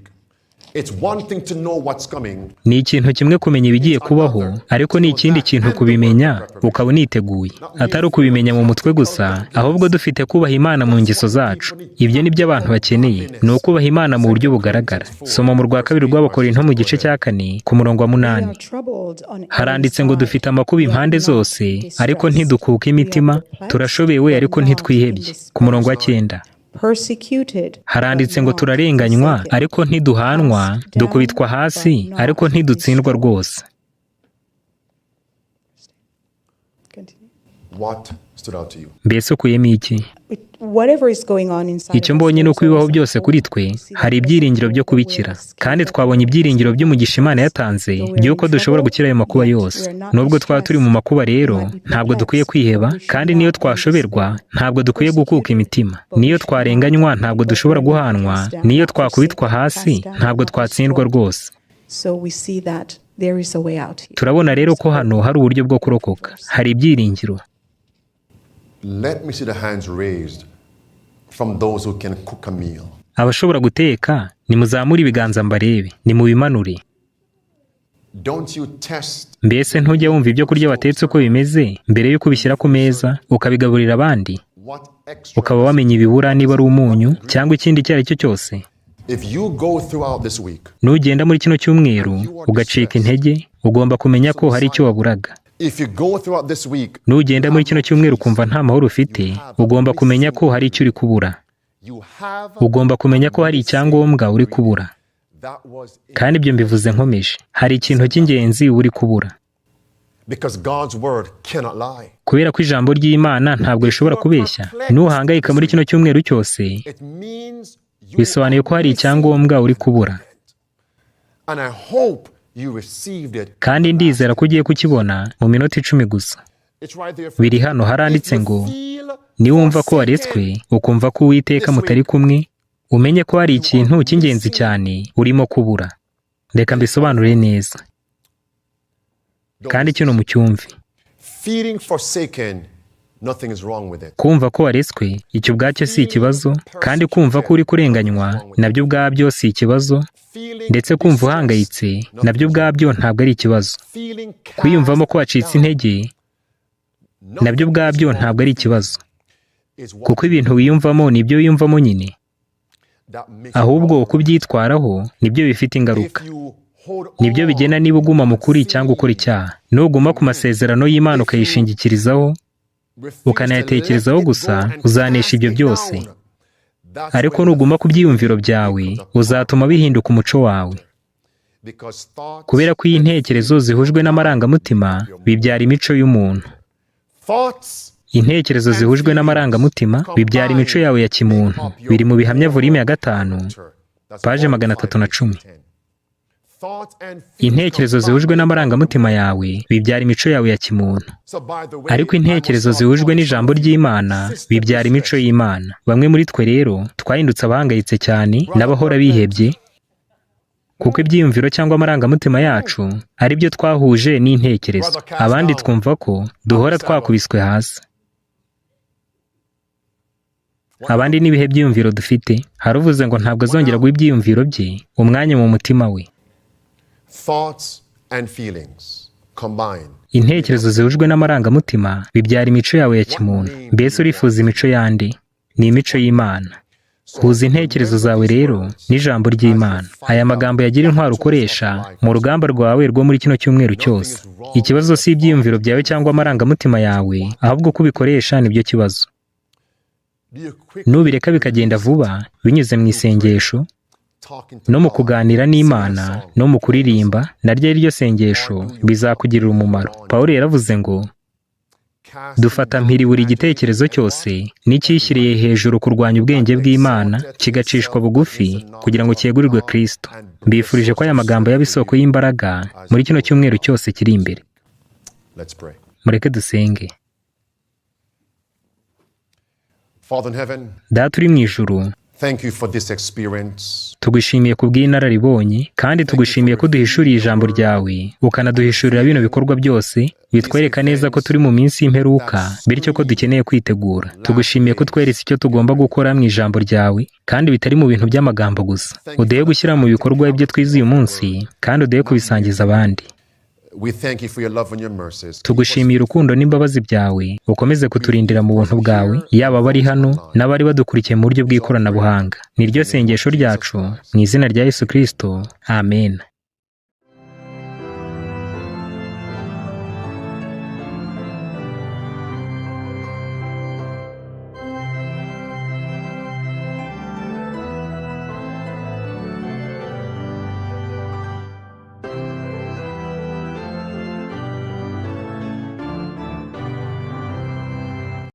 Ni ikintu kimwe kumenya ibigiye kubaho, ariko ni ikindi kintu kubimenya ukaba uniteguye. Atari ukubimenya mu mutwe gusa, ahubwo dufite kubaha Imana mu ngeso zacu. Ibyo ni byo abantu bakeneye, ni ukubaha Imana mu buryo bugaragara. Soma mu rwa 2 rw'Abakorinto mu gice cya 4 ku murongo wa 8. Haranditse ngo dufite amakuba impande zose, ariko ntidukuka imitima, turashobewe ariko ntitwihebye. Ku murongo wa 9 haranditse ngo turarenganywa ariko ntiduhanwa, dukubitwa hasi ariko ntidutsindwa rwose. Mbese ukuyemo iki? Icyo mbonye ni uko ibibaho byose kuri twe hari ibyiringiro byo kubikira, kandi twabonye ibyiringiro by'umugisha Imana yatanze by'uko dushobora gukira ayo makuba yose. Nubwo twaba turi mu makuba rero, ntabwo dukwiye kwiheba, kandi niyo twashoberwa ntabwo dukwiye gukuka imitima. Niyo twarenganywa ntabwo dushobora guhanwa, niyo twakubitwa hasi ntabwo twatsindwa rwose. Turabona rero ko hano hari uburyo bwo kurokoka, hari ibyiringiro. Let me see the hands raised from those who can cook a meal. Abashobora guteka, nimuzamure ibiganza mbarebe, nimubimanure. Don't you test. Mbese ntujya wumva ibyo kurya watetse uko bimeze mbere yo kubishyira ku meza ukabigaburira abandi? Ukaba wamenya ibibura, niba ari umunyu cyangwa ikindi icyo ari cyo cyose. Nugenda muri kino cyumweru ugacika intege, ugomba kumenya ko hari icyo waburaga. Nugenda muri kino cyumweru ukumva nta mahoro ufite, ugomba kumenya ko hari icyo uri kubura. Ugomba kumenya ko hari icyangombwa uri kubura. Kandi ibyo mbivuze nkomeje, hari ikintu cy'ingenzi uri kubura. Kubera ko ijambo ry'Imana ntabwo rishobora kubeshya. Nuhangayika muri kino cyumweru cyose, bisobanuye ko hari icyangombwa uri kubura. And I hope you received it. Kandi ndizera ko ugiye kukibona mu minota 10 gusa. It's right there for Biri you. hano haranditse If you ngo feel niwumva ko waretswe ukumva ko Uwiteka mutari kumwe, umenye ko hari ikintu cy'ingenzi cyane urimo kubura. Reka mbisobanure neza. Kandi kino mucyumve. feeling forsaken, nothing is wrong with it. Kumva ko waretswe icyo ubwacyo si ikibazo, kandi kumva ko uri kurenganywa nabyo ubwabyo si ikibazo, ndetse kumva uhangayitse nabyo ubwabyo ntabwo ari ikibazo. Feeling Kwiyumvamo ko wacitse intege nabyo ubwabyo ntabwo ari ikibazo, kuko ibintu wiyumvamo nibyo wiyumvamo nyine, ahubwo uko ubyitwaraho nibyo bifite ingaruka. Nibyo bigena niba uguma mu kuri cyangwa ukora icyaha. Nuguma ku masezerano y'Imana ukayishingikirizaho ukanayatekerezaho gusa, uzanesha ibyo byose. Ariko nuguma ku byiyumviro byawe uzatuma bihinduka umuco wawe, kubera ko iyi ntekerezo zihujwe n'amarangamutima bibyara imico y'umuntu. Intekerezo zihujwe n'amarangamutima bibyara imico yawe ya kimuntu. Biri mu Bihamya volume ya 5 paje 310. Intekerezo zihujwe n'amarangamutima yawe bibyara imico yawe ya kimuntu, ariko intekerezo zihujwe n'ijambo ry'Imana bibyara imico y'Imana. Bamwe muri twe rero twahindutse abahangayitse cyane n'abahora bihebye, kuko ibyiyumviro cyangwa amarangamutima yacu ari byo twahuje n'intekerezo. Abandi twumva ko duhora twakubiswe hasi. Abandi n'ibihe byiyumviro dufite, haruvuze ngo ntabwo azongera guha ibyiyumviro bye umwanya mu mutima we. Thoughts and feelings combined. Intekerezo zihujwe n'amarangamutima bibyara imico yawe ya kimuntu. Mbese urifuza imico yande? Ni imico y'Imana. Huza intekerezo zawe rero n'ijambo ry'Imana. Aya magambo yagira intwaro ukoresha mu rugamba rwawe rwo muri kino cyumweru cyose. Ikibazo si ibyiyumviro byawe cyangwa amarangamutima yawe, ahubwo kubikoresha nibyo kibazo. Nubireka bikagenda vuba binyuze mu isengesho no mu kuganira n'Imana no mu kuririmba, naryo iryo sengesho bizakugirira umumaro. Pawulo yaravuze ngo dufata mpiri buri gitekerezo cyose n'icyishyiriye hejuru kurwanya ubwenge bw'Imana, kigacishwa bugufi kugira ngo cyegurirwe Kristo. Mbifurije ko aya magambo yaba isoko y'imbaraga muri kino cyumweru cyose kiri imbere. Mureke dusenge. Father in heaven, Data uri mu ijuru, thank you for this experience. tugushimiye ku bw'inararibonye, kandi tugushimiye ko duhishuriye ijambo ryawe ukanaduhishurira bino bikorwa byose bitwereka neza ko turi mu minsi y'imperuka, bityo ko dukeneye kwitegura. Tugushimiye ko tweretse icyo tugomba gukora mu ijambo ryawe, kandi bitari mu bintu by'amagambo gusa. Uduhe gushyira mu bikorwa ibyo twize uyu munsi, kandi uduhe kubisangiza abandi. We thank you for your love and your mercies. Tugushimiye urukundo n'imbabazi byawe, ukomeze kuturindira mu buntu bwawe, yaba bari hano n'abari badukurikiye mu buryo bw'ikoranabuhanga. Ni ryo sengesho ryacu mu izina rya Yesu Kristo. Amen.